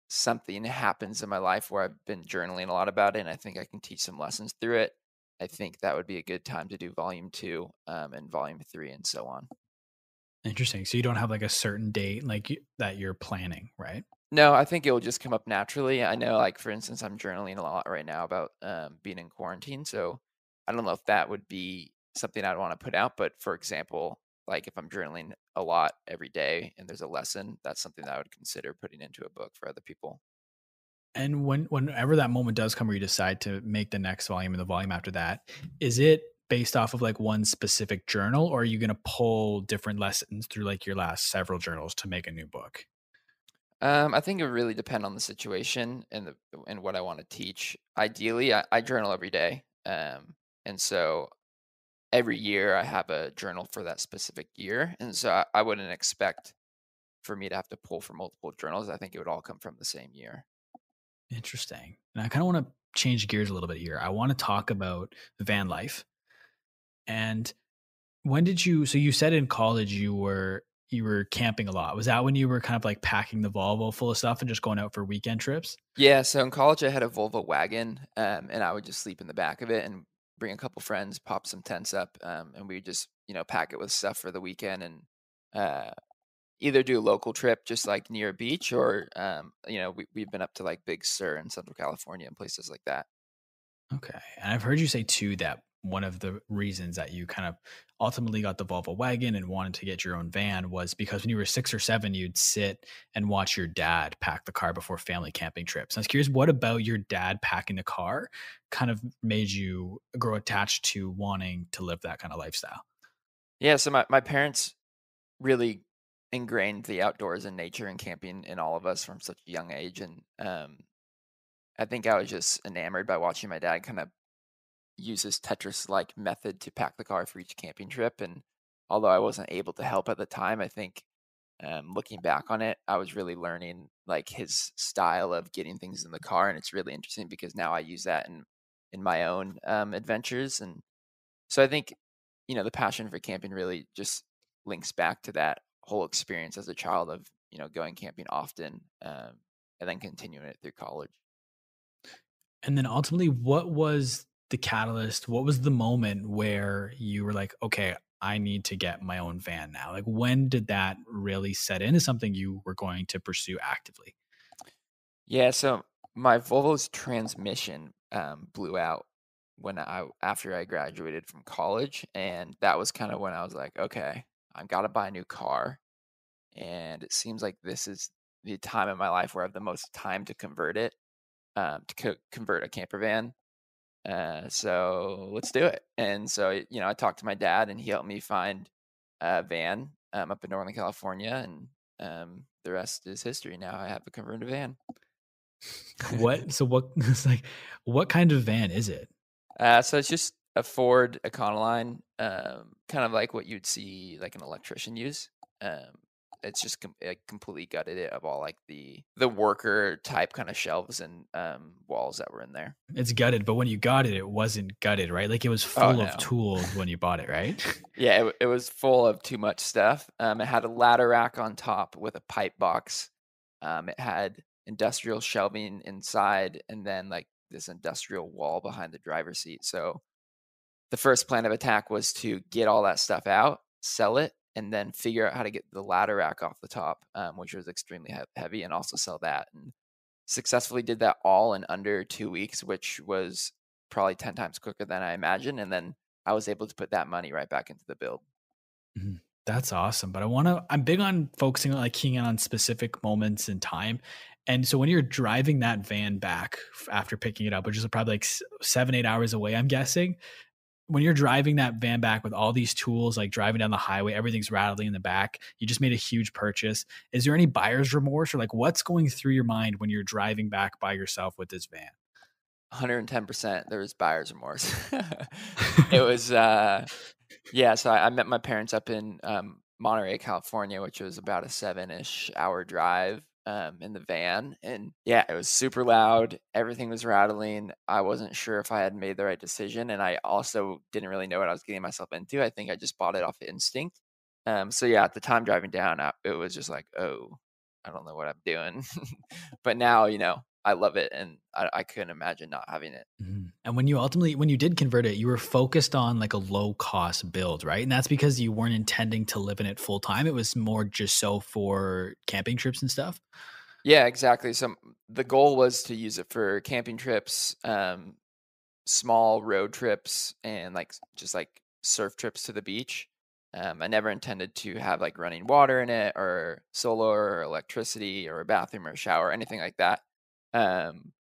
something happens in my life where I've been journaling a lot about it, and I think I can teach some lessons through it, I think that would be a good time to do volume two and volume three and so on. Interesting. So you don't have like a certain date that you're planning, right? No, I think it will just come up naturally. I know, like for instance, I'm journaling a lot right now about being in quarantine, so I don't know if that would be something I'd want to put out. But for example, like if I'm journaling a lot every day and there's a lesson, that's something that I would consider putting into a book for other people. And whenever that moment does come where you decide to make the next volume and the volume after that, is it based off of like one specific journal, or are you going to pull different lessons through like your last several journals to make a new book? I think it would really depend on the situation and what I want to teach. Ideally, I journal every day, and so every year I have a journal for that specific year, and so I wouldn't expect for me to have to pull from multiple journals. I think it would all come from the same year. Interesting. And I kind of want to change gears a little bit here. I want to talk about van life. And when did you so you said in college you were camping a lot. Was that when you were kind of like packing the Volvo full of stuff and just going out for weekend trips? Yeah, so in college I had a Volvo wagon, and I would just sleep in the back of it and bring a couple friends, pop some tents up, and we would just pack it with stuff for the weekend and uh, either do a local trip just like near a beach or we've been up to like Big Sur in Central California and places like that. Okay. And I've heard you say too that one of the reasons that you kind of ultimately got the Volvo wagon and wanted to get your own van was because when you were 6 or 7, you'd sit and watch your dad pack the car before family camping trips. I was curious, what about your dad packing the car kind of made you grow attached to wanting to live that kind of lifestyle? Yeah, so my parents really ingrained the outdoors and nature and camping in all of us from such a young age, and I think I was just enamored by watching my dad kind of use his Tetris-like method to pack the car for each camping trip. And although I wasn't able to help at the time, I think looking back on it, I was really learning like his style of getting things in the car, and it's really interesting because now I use that in my own adventures. And so I think the passion for camping really just links back to that whole experience as a child of going camping often, and then continuing it through college. And then ultimately, what was the catalyst? What was the moment where you were like, okay, I need to get my own van now? Like, when did that really set in as something you were going to pursue actively? Yeah, so my Volvo's transmission blew out when I after I graduated from college, and that was kind of when I was like, okay, I've got to buy a new car, and it seems like this is the time in my life where I have the most time to convert it, convert a camper van. So let's do it. And so I talked to my dad, and he helped me find a van up in Northern California, and the rest is history. Now I have a converted van. What it's like, what kind of van is it? So it's just a Ford Econoline, kind of like what you'd see like an electrician use. Um, it's just completely gutted it of all like the worker type kind of shelves and walls that were in there. It's gutted, but when you got it, it wasn't gutted, right? Like it was Oh full of no, tools when you bought it, right? yeah, it was full of too much stuff. It had a ladder rack on top with a pipe box. It had industrial shelving inside, and then like this industrial wall behind the driver's seat. So the first plan of attack was to get all that stuff out, sell it, and then figure out how to get the ladder rack off the top, which was extremely heavy, and also sell that. And successfully did that all in under 2 weeks, which was probably 10 times quicker than I imagined. And then I was able to put that money right back into the build. Mhm. That's awesome. But I'm big on focusing on like keying in on specific moments in time. And so when you're driving that van back after picking it up, which is probably like 7, 8 hours away, I'm guessing, when you're driving that van back with all these tools, like driving down the highway, everything's rattling in the back. You just made a huge purchase. Is there any buyer's remorse or like what's going through your mind when you're driving back by yourself with this van? 110%. There was buyer's remorse. It was, yeah. So I met my parents up in Monterey, California, which was about a 7-ish hour drive in the van. And yeah, it was super loud. Everything was rattling. I wasn't sure if I had made the right decision. And I also didn't really know what I was getting myself into. I think I just bought it off of instinct. So yeah, at the time driving down, it was just like, oh, I don't know what I'm doing. But now, I love it. And I couldn't imagine not having it. Mhm. And when you did convert it, you were focused on like a low cost build, right? And that's because you weren't intending to live in it full time. It was more just so for camping trips and stuff. Yeah, exactly. So the goal was to use it for camping trips, small road trips, and like just like surf trips to the beach. I never intended to have like running water in it or solar or electricity or a bathroom or a shower, anything like that. Um,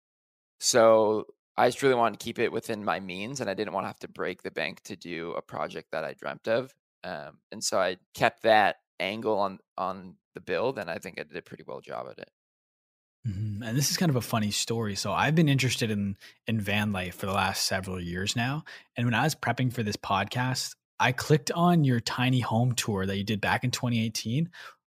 so I just really wanted to keep it within my means, and I didn't want to have to break the bank to do a project that I dreamt of. And so I kept that angle on the build, and I think I did a pretty well job at it. And this is kind of a funny story. So I've been interested in van life for the last several years now. And when I was prepping for this podcast, I clicked on your tiny home tour that you did back in 2018,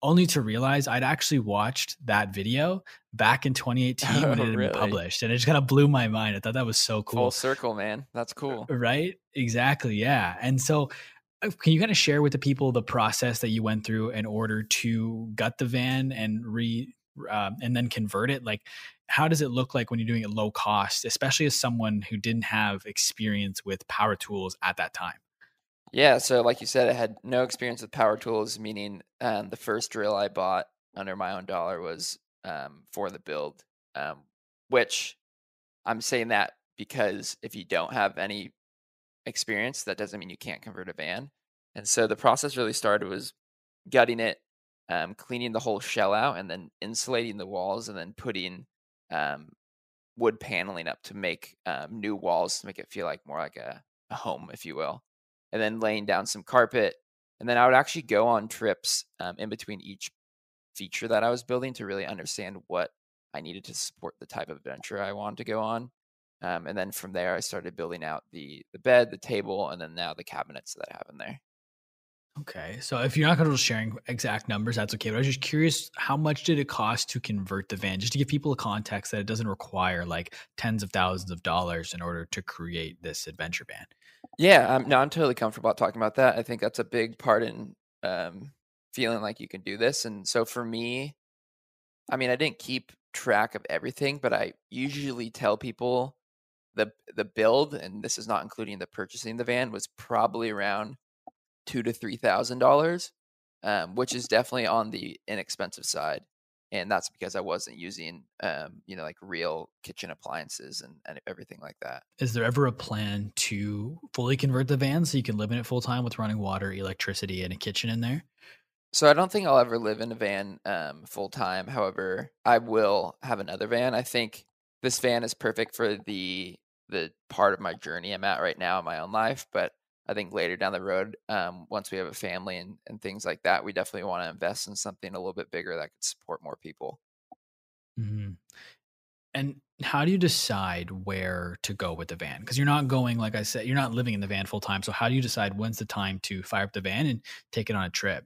only to realize I'd actually watched that video back in 2018 when Oh, it had been really? published. And it just kind of blew my mind. I thought that was so Full cool. circle, man. That's cool. Right? Exactly. Yeah. And so can you kind of share with the people the process that you went through in order to gut the van and and then convert it? Like, how does it look like when you're doing it low cost, especially as someone who didn't have experience with power tools at that time? Yeah, so like you said, I had no experience with power tools, meaning the first drill I bought under my own dollar was for the build, which I'm saying that because if you don't have any experience, that doesn't mean you can't convert a van. And so the process really started was gutting it, cleaning the whole shell out, and then insulating the walls, and then putting um, wood paneling up to make new walls to make it feel like more like a home, if you will. And then laying down some carpet. And then I would actually go on trips in between each feature that I was building to really understand what I needed to support the type of adventure I wanted to go on. And then from there, I started building out the bed, the table, and then now the cabinets that I have in there. Okay. So if you're not comfortable sharing exact numbers, that's okay. But I was just curious, how much did it cost to convert the van? Just to give people a context that it doesn't require like tens of thousands of dollars in order to create this adventure van. Yeah, no, I'm totally comfortable talking about that. I think that's a big part in feeling like you can do this. And so for me, I mean, I didn't keep track of everything, but I usually tell people the build, and this is not including the purchasing the van, was probably around $2,000 to $3,000, which is definitely on the inexpensive side. And that's because I wasn't using, like real kitchen appliances and everything like that. Is there ever a plan to fully convert the van so you can live in it full time with running water, electricity, and a kitchen in there? So I don't think I'll ever live in a van full time. However, I will have another van. I think this van is perfect for the part of my journey I'm at right now in my own life. But I think later down the road, once we have a family and things like that, we definitely want to invest in something a little bit bigger that could support more people. Mhm. And how do you decide where to go with the van? Because you're not going, like I said, you're not living in the van full time. So how do you decide when's the time to fire up the van and take it on a trip?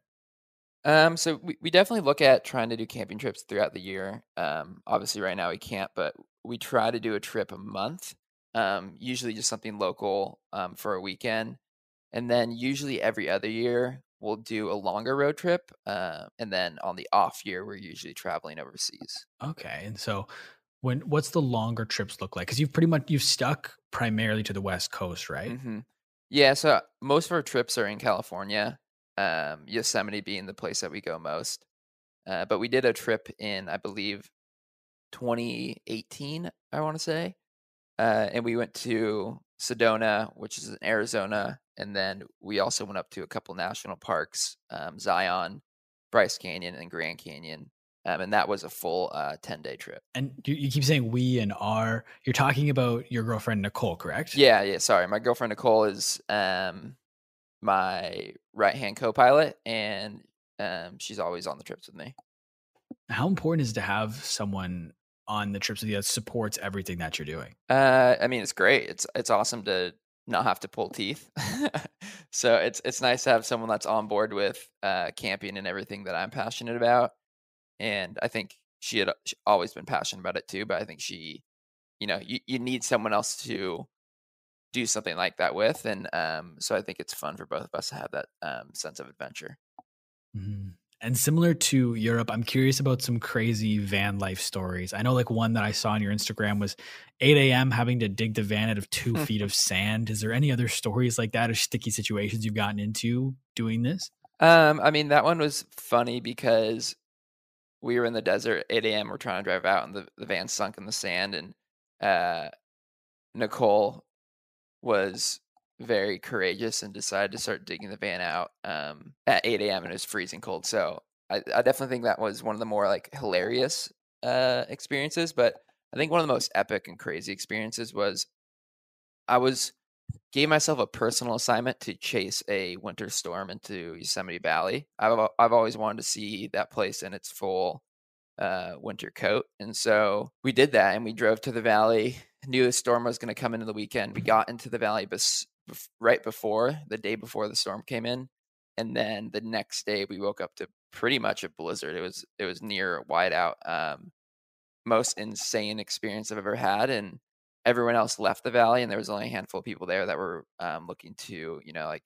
So we definitely look at trying to do camping trips throughout the year. Obviously, right now we can't, but we try to do a trip a month. Usually just something local for a weekend, and then usually every other year we'll do a longer road trip. And then on the off year, we're usually traveling overseas. Okay. And so what's the longer trips look like? Because you've stuck primarily to the West Coast, right? hmm Yeah, so most of our trips are in California. Yosemite being the place that we go most. But we did a trip in, I believe, 2018, I want to say. And we went to Sedona, which is in Arizona, and then we also went up to a couple national parks, Zion, Bryce Canyon, and Grand Canyon, and that was a full 10-day trip. And you keep saying we and our. You're talking about your girlfriend Nicole, correct? Yeah, yeah. Sorry, my girlfriend Nicole is my right hand co-pilot, and she's always on the trips with me. How important is it to have someone on the trips with you that supports everything that you're doing? I mean, it's great. It's awesome to not have to pull teeth. So it's nice to have someone that's on board with camping and everything that I'm passionate about. And I think she always been passionate about it too. But I think you need someone else to do something like that with, and so I think it's fun for both of us to have that sense of adventure. Mhm. And similar to Europe, I'm curious about some crazy van life stories. I know like one that I saw on your Instagram was 8 a.m. having to dig the van out of 2 feet of sand. Is there any other stories like that or sticky situations you've gotten into doing this? I mean that one was funny because we were in the desert at 8 a.m. We're trying to drive out, and the van sunk in the sand, and uh, Nicole was very courageous and decided to start digging the van out at 8 a.m. and it was freezing cold. So I definitely think that was one of the more like hilarious experiences. But I think one of the most epic and crazy experiences was I was gave myself a personal assignment to chase a winter storm into Yosemite Valley. I've always wanted to see that place in its full winter coat, and so we did that, and we drove to the valley. Knew the storm was going to come into the weekend. We got into the valley right before the day before the storm came in, and then the next day we woke up to pretty much a blizzard. It was near whiteout. Most insane experience I've ever had, and everyone else left the valley, and there was only a handful of people there that were looking to, like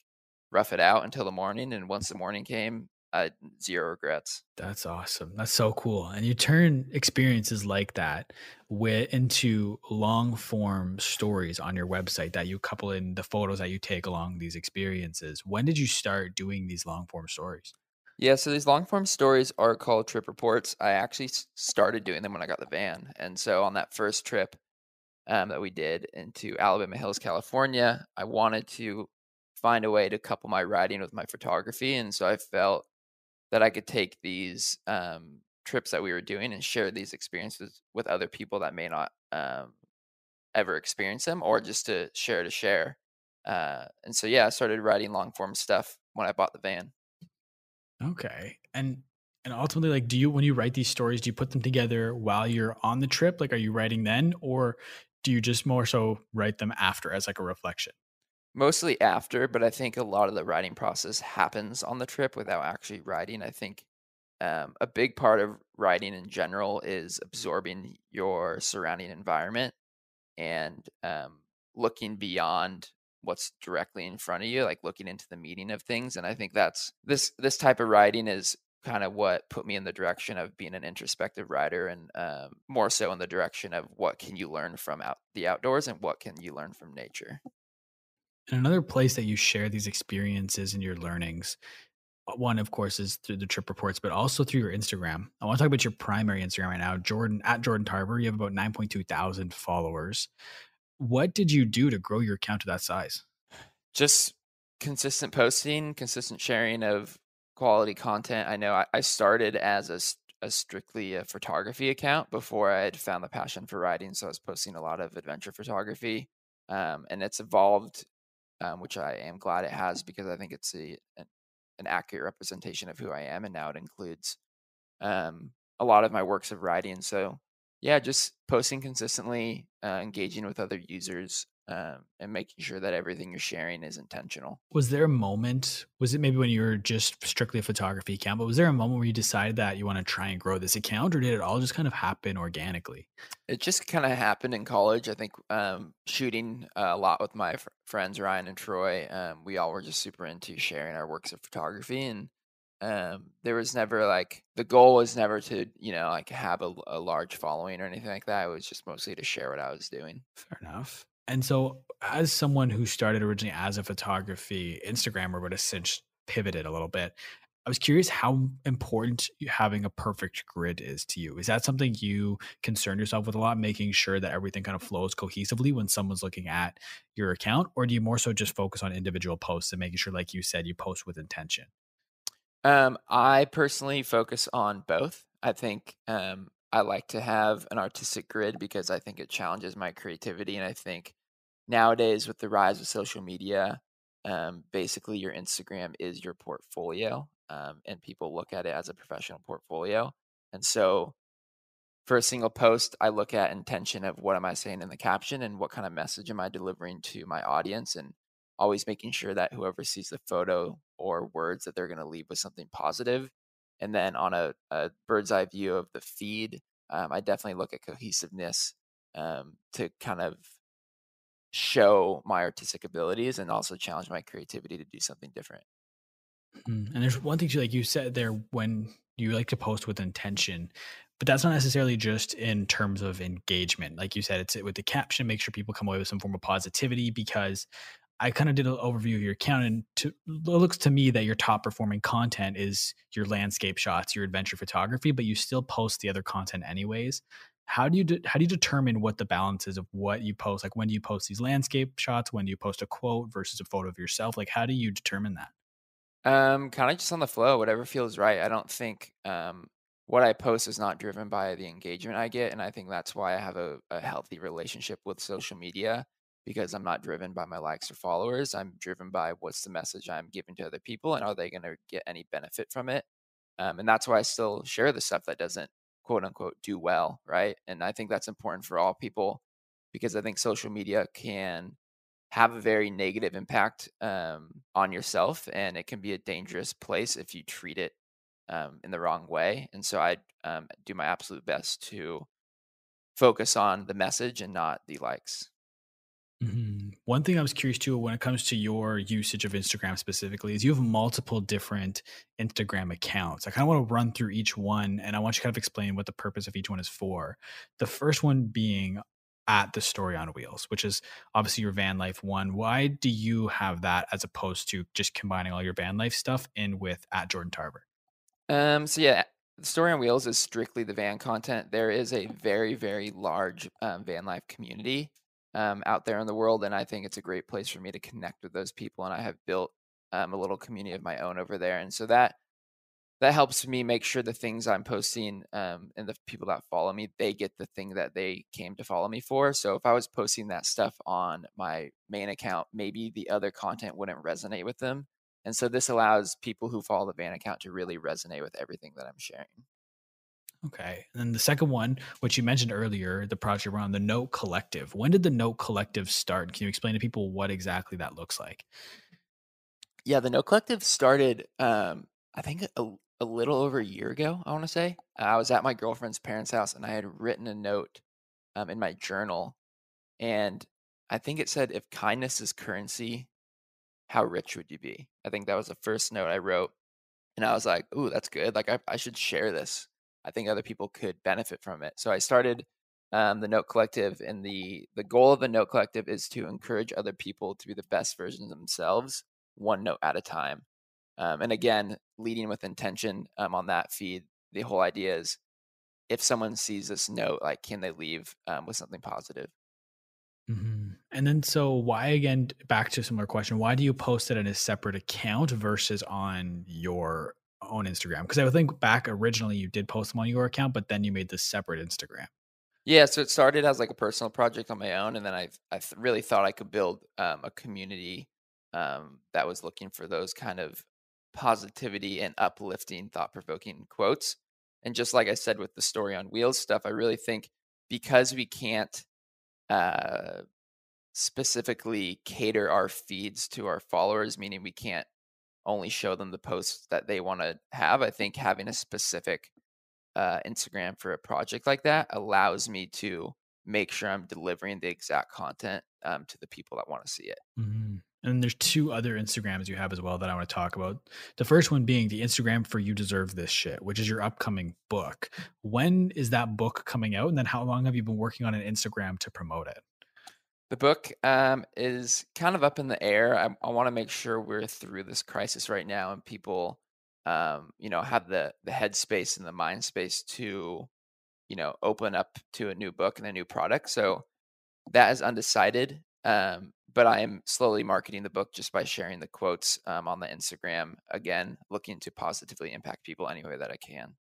rough it out until the morning. And once the morning came, I had zero regrets. That's awesome. That's so cool. And you turn experiences like that into long form stories on your website that you couple in the photos that you take along these experiences. When did you start doing these long form stories? Yeah, so these long form stories are called trip reports. I actually started doing them when I got the van, and so on that first trip that we did into Alabama Hills, California, I wanted to find a way to couple my writing with my photography, and so I felt that I could take these trips that we were doing and share these experiences with other people that may not ever experience them, or just to share. And so, yeah, I started writing long form stuff when I bought the van. Okay. And ultimately, like, do you when you write these stories, do you put them together while you're on the trip? Like, are you writing then, or do you just more so write them after as like a reflection? Mostly after, but I think a lot of the writing process happens on the trip without actually writing. I think a big part of writing in general is absorbing your surrounding environment and looking beyond what's directly in front of you, like looking into the meaning of things. And I think that's this type of writing is kind of what put me in the direction of being an introspective writer, and more so in the direction of what can you learn from the outdoors and what can you learn from nature. And another place that you share these experiences and your learnings, one, of course, is through the trip reports, but also through your Instagram. I want to talk about your primary Instagram right now, Jordan at Jordan Tarver. You have about 9.2 thousand followers. What did you do to grow your account to that size? Just consistent posting, consistent sharing of quality content. I know I started as a strictly a photography account before I had found the passion for writing. So I was posting a lot of adventure photography, and it's evolved, which I am glad it has, because I think it's an accurate representation of who I am. And now it includes a lot of my works of writing. So yeah, just posting consistently, engaging with other users, and making sure that everything you're sharing is intentional. Was there a moment, was it maybe when you were just strictly a photography account, but was there a moment where you decided that you want to try and grow this account, or did it all just kind of happen organically? It just kind of happened in college. I think shooting a lot with my friends Ryan and Troy, we all were just super into sharing our works of photography, and there was never like the goal was never to like have a large following or anything like that. It was just mostly to share what I was doing. Fair enough. And so, as someone who started originally as a photography Instagrammer, but has since pivoted a little bit, I was curious how important having a perfect grid is to you. Is that something you concern yourself with a lot, making sure that everything kind of flows cohesively when someone's looking at your account? Or do you more so just focus on individual posts and making sure, like you said, you post with intention? I personally focus on both. I think I like to have an artistic grid because I think it challenges my creativity. And I think nowadays, with the rise of social media, basically your Instagram is your portfolio, and people look at it as a professional portfolio. And so, for a single post, I look at intention of what am I saying in the caption and what kind of message am I delivering to my audience, and always making sure that whoever sees the photo or words that they're going to leave with something positive. And then on a bird's eye view of the feed, I definitely look at cohesiveness, to kind of show my artistic abilities and also challenge my creativity to do something different. And there's one thing too, like you said there, when you like to post with intention, but that's not necessarily just in terms of engagement. Like you said, it's with the caption, make sure people come away with some form of positivity. Because I kind of did an overview of your account, and it looks to me that your top performing content is your landscape shots, your adventure photography, but you still post the other content anyways. how do you determine what the balance is of what you post? Like, when do you post these landscape shots? When do you post a quote versus a photo of yourself? Like, how do you determine that? Kind of just on the flow, whatever feels right. I don't think what I post is not driven by the engagement I get, and I think that's why I have a healthy relationship with social media because I'm not driven by my likes or followers. I'm driven by what's the message I'm giving to other people, and are they going to get any benefit from it? And that's why I still share the stuff that doesn't quote unquote do well, right? And I think that's important for all people because I think social media can have a very negative impact on yourself, and it can be a dangerous place if you treat it in the wrong way. And so I do my absolute best to focus on the message and not the likes. One thing I was curious too when it comes to your usage of Instagram specifically is you have multiple different Instagram accounts. I kind of want to run through each one and I want you to kind of explain what the purpose of each one is for. The first one being at the story on wheels, which is obviously your van life one. Why do you have that as opposed to just combining all your van life stuff in with at Jordan Tarver? So yeah, the story on wheels is strictly the van content. There is a very, very large van life community out there in the world, and I think it's a great place for me to connect with those people. And I have built a little community of my own over there, and so that helps me make sure the things I'm posting and the people that follow me, they get the thing that they came to follow me for. So if I was posting that stuff on my main account, maybe the other content wouldn't resonate with them. And so this allows people who follow the van account to really resonate with everything that I'm sharing. Okay. And then the second one, which you mentioned earlier, the project around the Note Collective. When did the Note Collective start? Can you explain to people what exactly that looks like? Yeah, the No Collective started, I think a little over a year ago, I want to say. I was at my girlfriend's parents' house and I had written a note in my journal. And I think it said, if kindness is currency, how rich would you be? I think that was the first note I wrote. And I was like, ooh, that's good. Like, I should share this. I think other people could benefit from it. So I started the Note Collective. And the goal of the Note Collective is to encourage other people to be the best versions of themselves, one note at a time. And again, leading with intention on that feed. The whole idea is if someone sees this note, like, can they leave with something positive? And then, so why again? Back to a similar question. Why do you post it in a separate account versus on your own Instagram? Because I would think back originally you did post them on your account, but then you made this separate Instagram. Yeah, so it started as like a personal project on my own, and then really thought I could build a community that was looking for those kind of positivity and uplifting, thought provoking quotes. And just like I said with the story on wheels stuff, I really think because we can't uh, specifically cater our feeds to our followers, meaning we can't only show them the posts that they want to have. I think having a specific Instagram for a project like that allows me to make sure I'm delivering the exact content to the people that want to see it. And there's two other Instagrams you have as well that I want to talk about. The first one being the Instagram for You Deserve This Shit, which is your upcoming book. When is that book coming out? And then how long have you been working on an Instagram to promote it? The book is kind of up in the air. I want to make sure we're through this crisis right now, and people, have the headspace and the mind space to, open up to a new book and a new product. So that is undecided. But I am slowly marketing the book just by sharing the quotes on the Instagram. Again, looking to positively impact people any way that I can.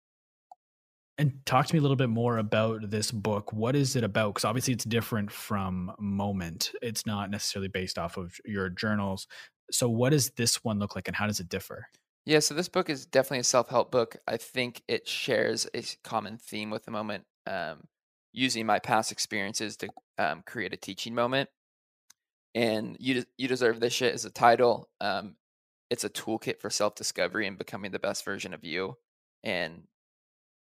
And talk to me a little bit more about this book. What is it about? Because obviously it's different from Moment. It's not necessarily based off of your journals. So what does this one look like and how does it differ? Yeah, so this book is definitely a self-help book. I think it shares a common theme with the moment, using my past experiences to create a teaching moment. And you deserve this shit is a title. It's a toolkit for self-discovery and becoming the best version of you. And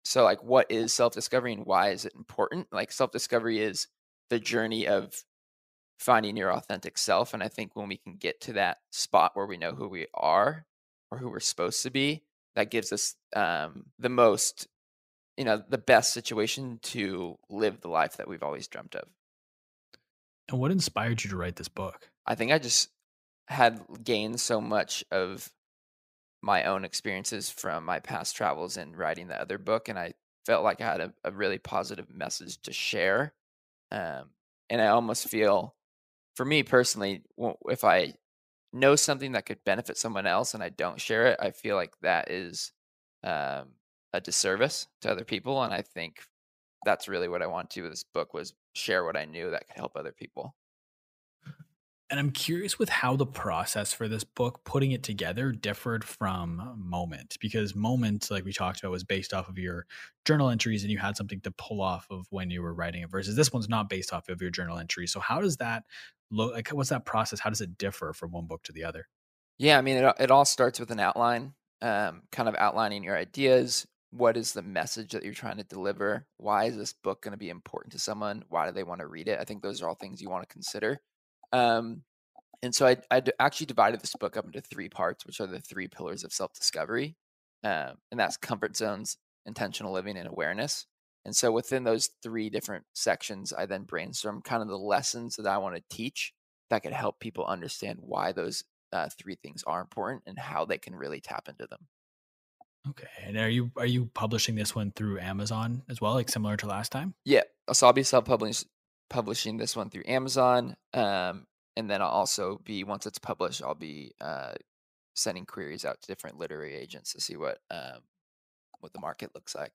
so, like, what is self-discovery and why is it important? Like, self-discovery is the journey of finding your authentic self. And I think when we can get to that spot where we know who we are or who we're supposed to be, that gives us the most, the best situation to live the life that we've always dreamt of. And what inspired you to write this book? I think I just had gained so much of my own experiences from my past travels and writing the other book. And felt like I had a really positive message to share. Um, and I almost feel, for me personally, if I know something that could benefit someone else and I don't share it, I feel like that is um, a disservice to other people. And I think that's really what I wanted to with this book, was share what I knew that could help other people. And I'm curious with how the process for this book, putting it together, differed from Moment, because Moment, like we talked about, was based off of your journal entries and you had something to pull off of when you were writing it, versus this one's not based off of your journal entries. So, how does that look like? What's that process? How does it differ from one book to the other? Yeah, I mean, it all starts with an outline, kind of outlining your ideas. What is the message that you're trying to deliver? Why is this book going to be important to someone? Why do they want to read it? I think those are all things you want to consider. Um, And so actually divided this book up into 3 parts, which are the 3 pillars of self-discovery, and that's comfort zones, intentional living, and awareness. And so within those 3 different sections, I then brainstorm kind of the lessons that I want to teach that could help people understand why those 3 things are important and how they can really tap into them. Okay. And are you publishing this one through Amazon as well, like similar to last time? Yeah, so I'll be publishing this one through Amazon, and then I'll also be, once it's published, I'll be sending queries out to different literary agents to see what the market looks like.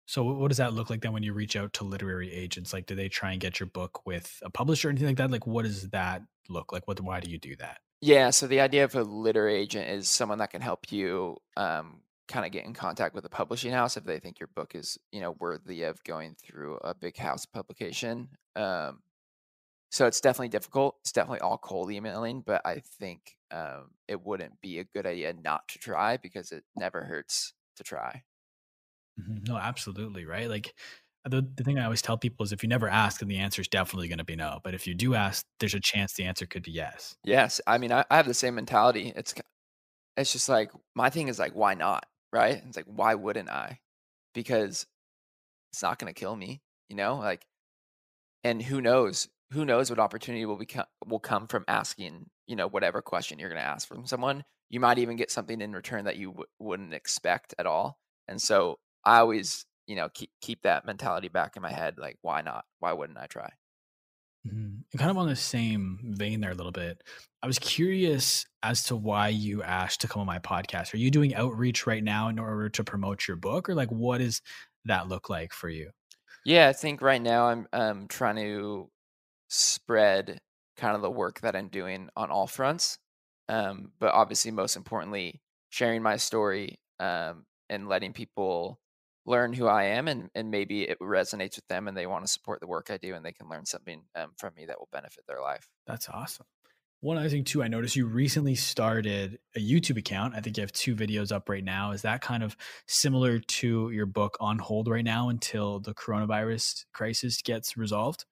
So what does that look like then when you reach out to literary agents? Like, do they try and get your book with a publisher or anything like that? Like, what does that look like? Why do you do that? Yeah, so the idea of a literary agent is someone that can help you kind of get in contact with a publishing house if they think your book is, worthy of going through a big house publication. So it's definitely difficult. It's definitely all cold emailing, but I think it wouldn't be a good idea not to try, because it never hurts to try. Mhm. No, absolutely, right? Like, the thing I always tell people is if you never ask, then the answer is definitely gonna be no, but if you do ask, there's a chance the answer could be yes. Yes, I mean, I have the same mentality. It's just like, my thing is like, why not? Right? It's like, why wouldn't I? Because it's not gonna kill me, like, and who knows what opportunity will come from asking, whatever question you're gonna ask from someone. You might even get something in return that you wouldn't expect at all. And so I always, keep that mentality back in my head, like, why not? Why wouldn't I try? Mhm. And kind of on the same vein there a little bit, I was curious as to why you asked to come on my podcast. Are you doing outreach right now in order to promote your book, or like what does that look like for you? Yeah, I think right now I'm trying to spread kind of the work that I'm doing on all fronts. But obviously, most importantly, sharing my story, and letting people learn who I am, and maybe it resonates with them and they want to support the work I do, and they can learn something from me that will benefit their life. That's awesome. One other thing too, I noticed you recently started a YouTube account. I think you have 2 videos up right now. Is that kind of similar to your book on hold right now until the coronavirus crisis gets resolved?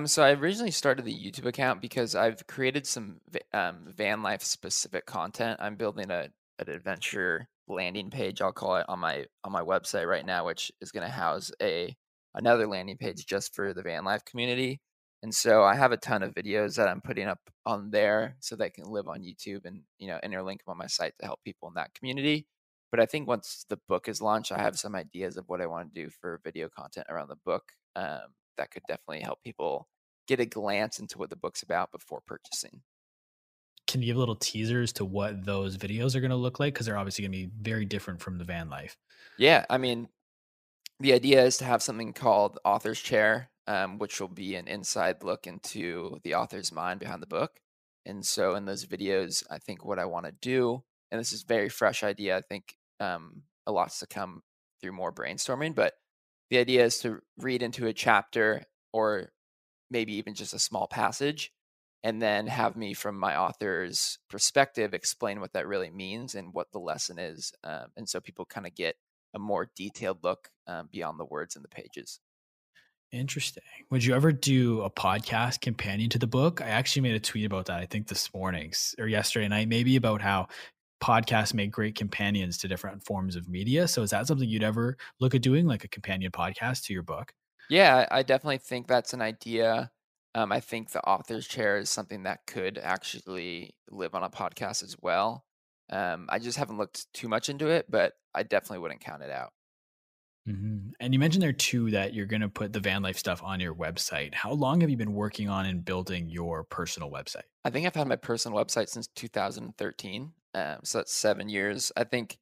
So I originally started the YouTube account because I've created some van life specific content. I'm building an adventure landing page, I'll call it, on my website right now, which is going to house a another landing page just for the van life community. And so I have a ton of videos that I'm putting up on there so they can live on YouTube, and interlink them on my site to help people in that community. But I think once the book is launched, I have some ideas of what I want to do for video content around the book. That could definitely help people get a glance into what the book's about before purchasing. Can you give little teasers to what those videos are gonna look like? Because 'Cause they're obviously gonna be very different from the van life. Yeah, I mean, the idea is to have something called Author's Chair, which will be an inside look into the author's mind behind the book. And so in those videos, I think what I want to do, and this is very fresh idea, I think a lot's to come through more brainstorming, but the idea is to read into a chapter, or maybe even just a small passage, and then have me, from my author's perspective, explain what that really means and what the lesson is. And so people kind of get a more detailed look beyond the words in the pages. Interesting. Would you ever do a podcast companion to the book? I actually made a tweet about that, I think this morning or yesterday night, maybe, about how podcasts make great companions to different forms of media. So is that something you'd ever look at doing, like a companion podcast to your book? Yeah, I definitely think that's an idea. I think the author's chair is something that could actually live on a podcast as well. I just haven't looked too much into it, but I definitely wouldn't count it out. And you mentioned there too that you're going to put the van life stuff on your website. How long have you been working on and building your personal website? I think I've had my personal website since 2013. So that's 7 years. I think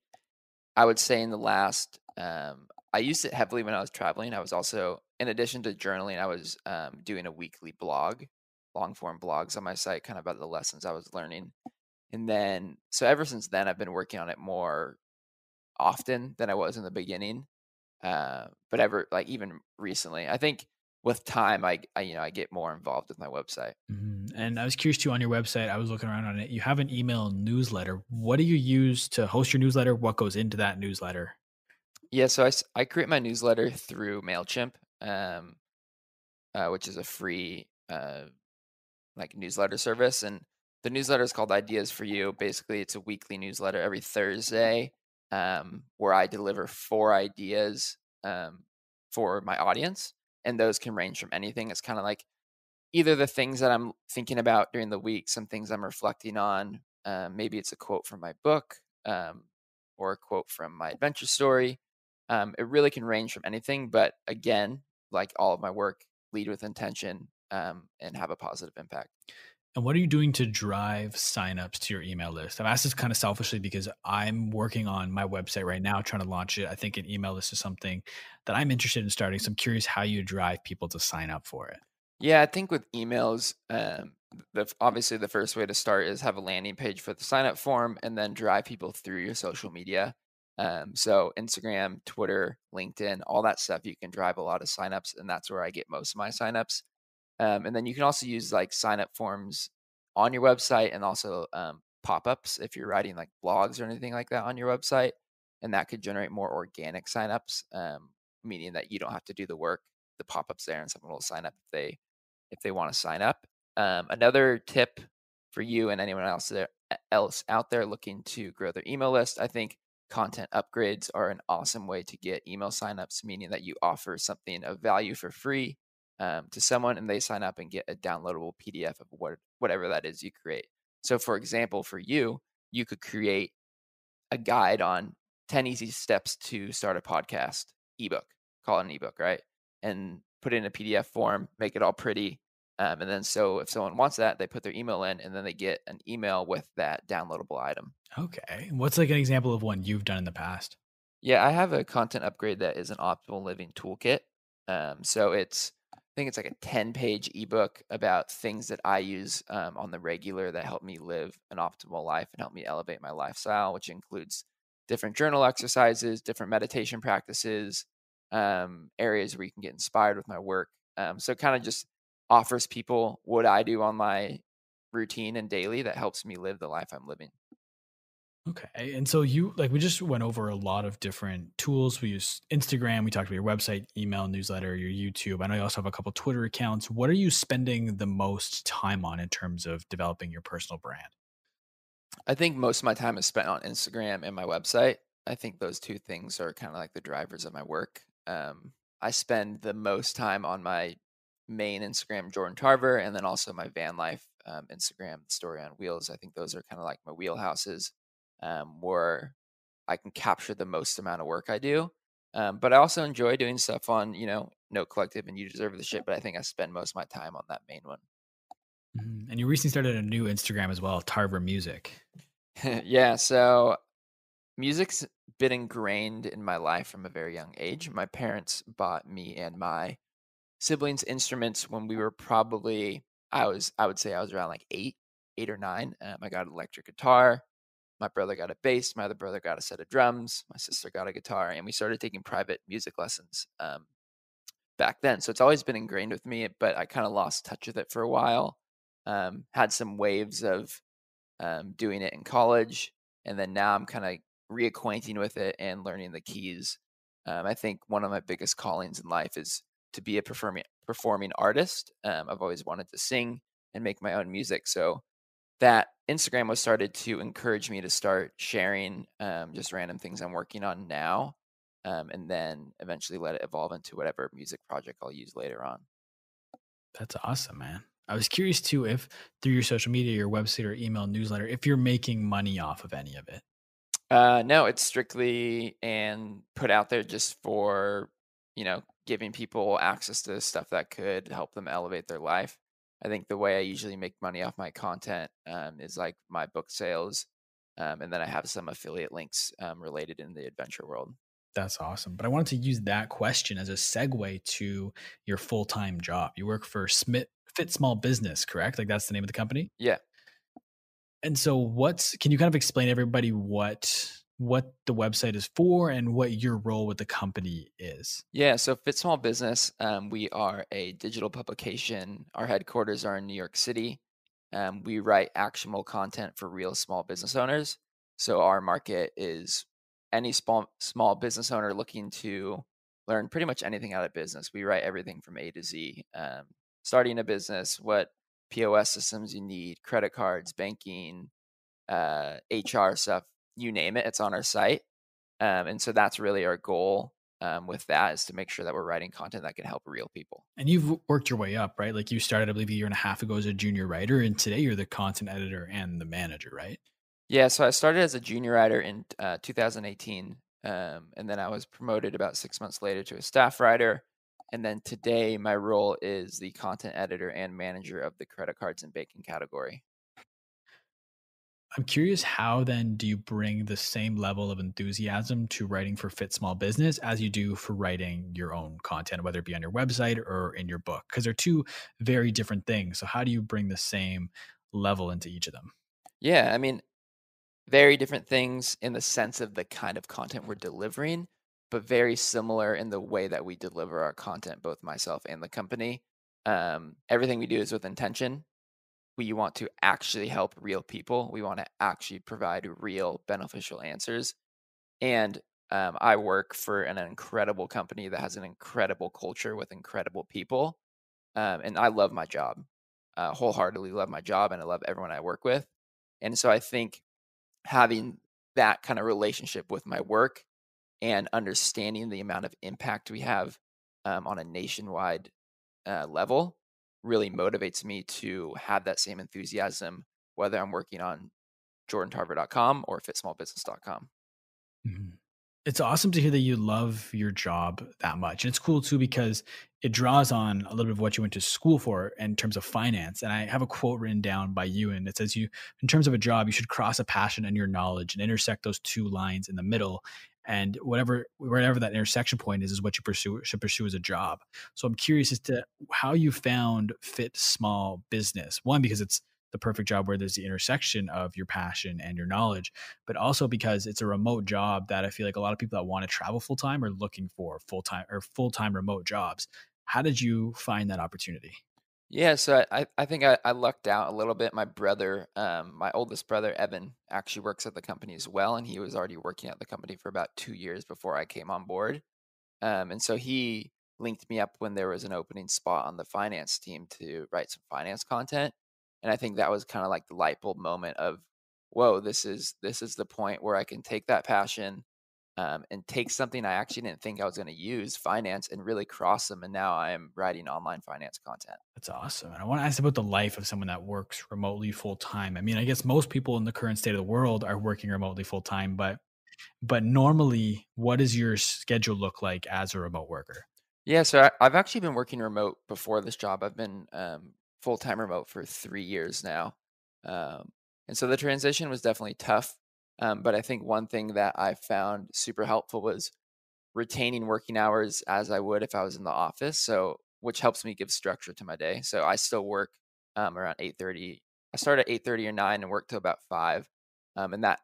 I would say in the last, I used it heavily when I was traveling. I was also, in addition to journaling, I was doing a weekly blog, long form blogs on my site, kind of about the lessons I was learning. And then, so ever since then, I've been working on it more often than I was in the beginning. But ever, like even recently, I think with time, I get more involved with my website. And I was curious too on your website. I was looking around on it. You have an email newsletter. What do you use to host your newsletter? What goes into that newsletter? Yeah, so I create my newsletter through Mailchimp, um, which is a free like newsletter service, and the newsletter is called Ideas for You. Basically, it's a weekly newsletter every Thursday, where I deliver 4 ideas for my audience, and those can range from anything. It's kind of like either the things that I'm thinking about during the week, some things I'm reflecting on. Maybe it's a quote from my book, or a quote from my adventure story. It really can range from anything, but again, like all of my work, lead with intention, and have a positive impact. And what are you doing to drive signups to your email list? I've asked this kind of selfishly because I'm working on my website right now, trying to launch it. I think an email list is something that I'm interested in starting. So I'm curious how you drive people to sign up for it. Yeah, I think with emails, obviously the first way to start is have a landing page for the sign up form and then drive people through your social media. So Instagram, Twitter, LinkedIn, all that stuff, you can drive a lot of signups, and that's where I get most of my signups. And then you can also use like sign up forms on your website, and also pop ups if you're writing like blogs or anything like that on your website. And that could generate more organic signups, meaning that you don't have to do the work. The pop ups there, and someone will sign up if they want to sign up. Another tip for you and anyone else out there looking to grow their email list, I think content upgrades are an awesome way to get email signups, meaning that you offer something of value for free to someone, and they sign up and get a downloadable PDF of whatever that is you create. So, for example, for you, you could create a guide on 10 easy steps to start a podcast ebook, call it an ebook, right? And put it in a PDF form, make it all pretty. And then, so if someone wants that, they put their email in, and then they get an email with that downloadable item. Okay. What's like an example of one you've done in the past? Yeah, I have a content upgrade that is an optimal living toolkit. So I think it's like a 10-page ebook about things that I use on the regular that help me live an optimal life and help me elevate my lifestyle, which includes different journal exercises, different meditation practices, areas where you can get inspired with my work. So it kind of just offers people what I do on my routine and daily that helps me live the life I'm living. Okay. And so you like we just went over a lot of different tools. We use Instagram, we talked about your website, email, newsletter, your YouTube. I know you also have a couple Twitter accounts. What are you spending the most time on in terms of developing your personal brand? I think most of my time is spent on Instagram and my website. I think those two things are kind of like the drivers of my work. I spend the most time on my main Instagram, Jordan Tarver, and then also my van life Instagram, Story on Wheels. I think those are kind of like my wheelhouses, where I can capture the most amount of work I do. But I also enjoy doing stuff on, Note Collective and You Deserve the Shit. But I think I spend most of my time on that main one. And you recently started a new Instagram as well, Tarver Music. Yeah. So music's been ingrained in my life from a very young age. My parents bought me and my siblings instruments when we were probably I would say I was around like 8 or 9. I got an electric guitar. My brother got a bass. My other brother got a set of drums. My sister got a guitar, and we started taking private music lessons back then. So it's always been ingrained with me, but I kind of lost touch with it for a while. Had some waves of doing it in college, and then now I'm kind of reacquainting with it and learning the keys. I think one of my biggest callings in life is to be a performing artist. I've always wanted to sing and make my own music, so that Instagram was started to encourage me to start sharing just random things I'm working on now, and then eventually let it evolve into whatever music project I'll use later on. That's awesome, man. I was curious too if through your social media, your website or email newsletter, if you're making money off of any of it. No, it's strictly and put out there just for, giving people access to stuff that could help them elevate their life. I think the way I usually make money off my content is like my book sales, and then I have some affiliate links related in the adventure world. That's awesome. But I wanted to use that question as a segue to your full-time job. You work for Smith Fit Small Business, correct? Like that's the name of the company? Yeah. And so can you kind of explain to everybody what the website is for and what your role with the company is? Yeah, so Fit Small Business, we are a digital publication. Our headquarters are in New York City. We write actionable content for real small business owners. So our market is any small business owner looking to learn pretty much anything out of business. We write everything from A to Z. Starting a business, what POS systems you need, credit cards, banking, HR stuff, you name it, it's on our site. And so that's really our goal with that is to make sure that we're writing content that can help real people. And you've worked your way up, right? Like you started, I believe, a year and a half ago as a junior writer, and today you're the content editor and the manager, right? Yeah, so I started as a junior writer in 2018, and then I was promoted about 6 months later to a staff writer. And then today, my role is the content editor and manager of the credit cards and banking category. I'm curious, how then do you bring the same level of enthusiasm to writing for Fit Small Business as you do for writing your own content, whether it be on your website or in your book? Because they're two very different things. So how do you bring the same level into each of them? Yeah, I mean, very different things in the sense of the kind of content we're delivering, but very similar in the way that we deliver our content, both myself and the company. Everything we do is with intention. We want to actually help real people. We want to actually provide real beneficial answers. And I work for an incredible company that has an incredible culture with incredible people. And I love my job, wholeheartedly love my job, and I love everyone I work with. And so I think having that kind of relationship with my work and understanding the amount of impact we have on a nationwide level really motivates me to have that same enthusiasm, whether I'm working on jordantarver.com or fitsmallbusiness.com. Mhm. It's awesome to hear that you love your job that much. And it's cool too because it draws on a little bit of what you went to school for in terms of finance. And I have a quote written down by you, and it says, "You, in terms of a job, you should cross a passion and your knowledge and intersect those two lines in the middle. And wherever that intersection point is what you should pursue as a job." So I'm curious as to how you found Fit Small Business. One, because it's the perfect job where there's the intersection of your passion and your knowledge, but also because it's a remote job that I feel like a lot of people that want to travel full time are looking for full time remote jobs. How did you find that opportunity? Yeah, so I think I lucked out a little bit. My brother, my oldest brother, Evan, actually works at the company as well, and he was already working at the company for about 2 years before I came on board. And so he linked me up when there was an opening spot on the finance team to write some finance content. And I think that was kind of like the light bulb moment of, whoa, this is the point where I can take that passion and take something I actually didn't think I was going to use, finance, and really cross them. And now I am writing online finance content. That's awesome. And I want to ask about the life of someone that works remotely full time. I mean, I guess most people in the current state of the world are working remotely full time, but normally, what does your schedule look like as a remote worker? Yeah, so I've actually been working remote before this job. I've been full time remote for 3 years now, and so the transition was definitely tough. But I think one thing that I found super helpful was retaining working hours as I would if I was in the office. So which helps me give structure to my day. So I still work around 8:30. I start at 8:30 or 9 and work till about 5, and that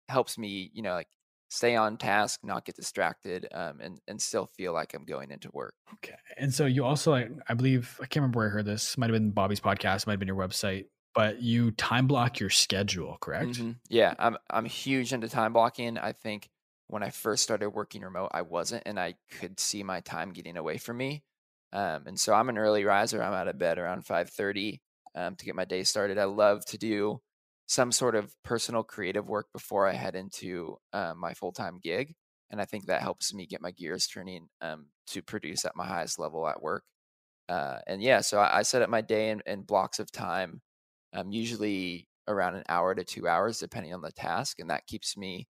helps me, like stay on task, not get distracted, and still feel like I'm going into work. Okay. And so you also, I believe, I can't remember where I heard this. Might have been Bobby's podcast, might have been your website, but you time block your schedule, correct? Yeah, I'm huge into time blocking. I think when I first started working remote, I wasn't, and I could see my time getting away from me. And so I'm an early riser. I'm out of bed around 5:30 to get my day started. I love to do some sort of personal creative work before I head into my full time gig, and I think that helps me get my gears turning to produce at my highest level at work. And yeah, so I set up my day in blocks of time, usually around an hour to 2 hours, depending on the task, and that keeps me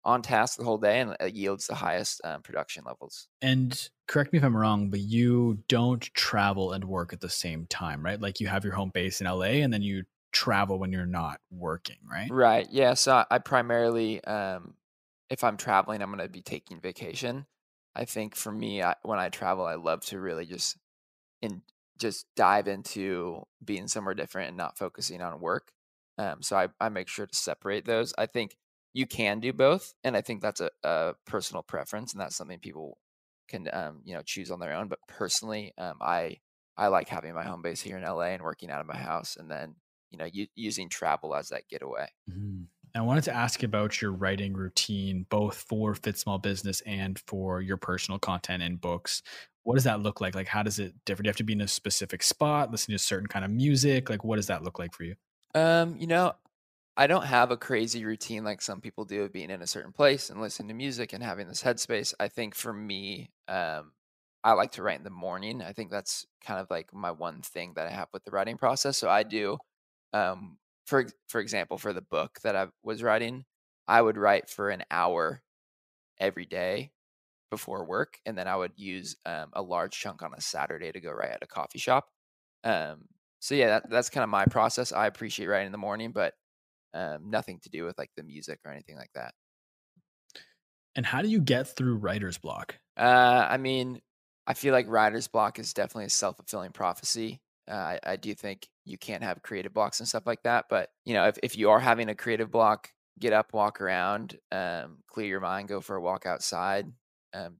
on task the whole day, and it yields the highest production levels. And correct me if I'm wrong, but you don't travel and work at the same time, right? Like you have your home base in LA and then you travel when you're not working, right? Right. Yeah. So I primarily, if I'm traveling, I'm going to be taking vacation. I think for me, when I travel, I love to really and just dive into being somewhere different and not focusing on work. So I make sure to separate those. I think you can do both, and I think that's a personal preference, and that's something people can choose on their own. But personally, I like having my home base here in LA and working out of my house, and then using travel as that getaway. Mhm. I wanted to ask about your writing routine, both for Fit Small Business and for your personal content and books. What does that look like? Like, how does it differ? Do you have to be in a specific spot, listen to a certain kind of music? Like, what does that look like for you? You know, I don't have a crazy routine like some people do of being in a certain place and listening to music and having this headspace. I think for me, I like to write in the morning. I think that's kind of like my one thing that I have with the writing process. So I do, for example, for the book that I was writing, I would write for an hour every day before work, and then I would use a large chunk on a Saturday to go write at a coffee shop. Um, so yeah, that's kind of my process. I appreciate writing in the morning, but nothing to do with like the music or anything like that. And how do you get through writer's block? I mean, I feel like writer's block is definitely a self-fulfilling prophecy. I do think you can't have creative blocks and stuff like that. But, if you are having a creative block, get up, walk around, clear your mind, go for a walk outside. Um,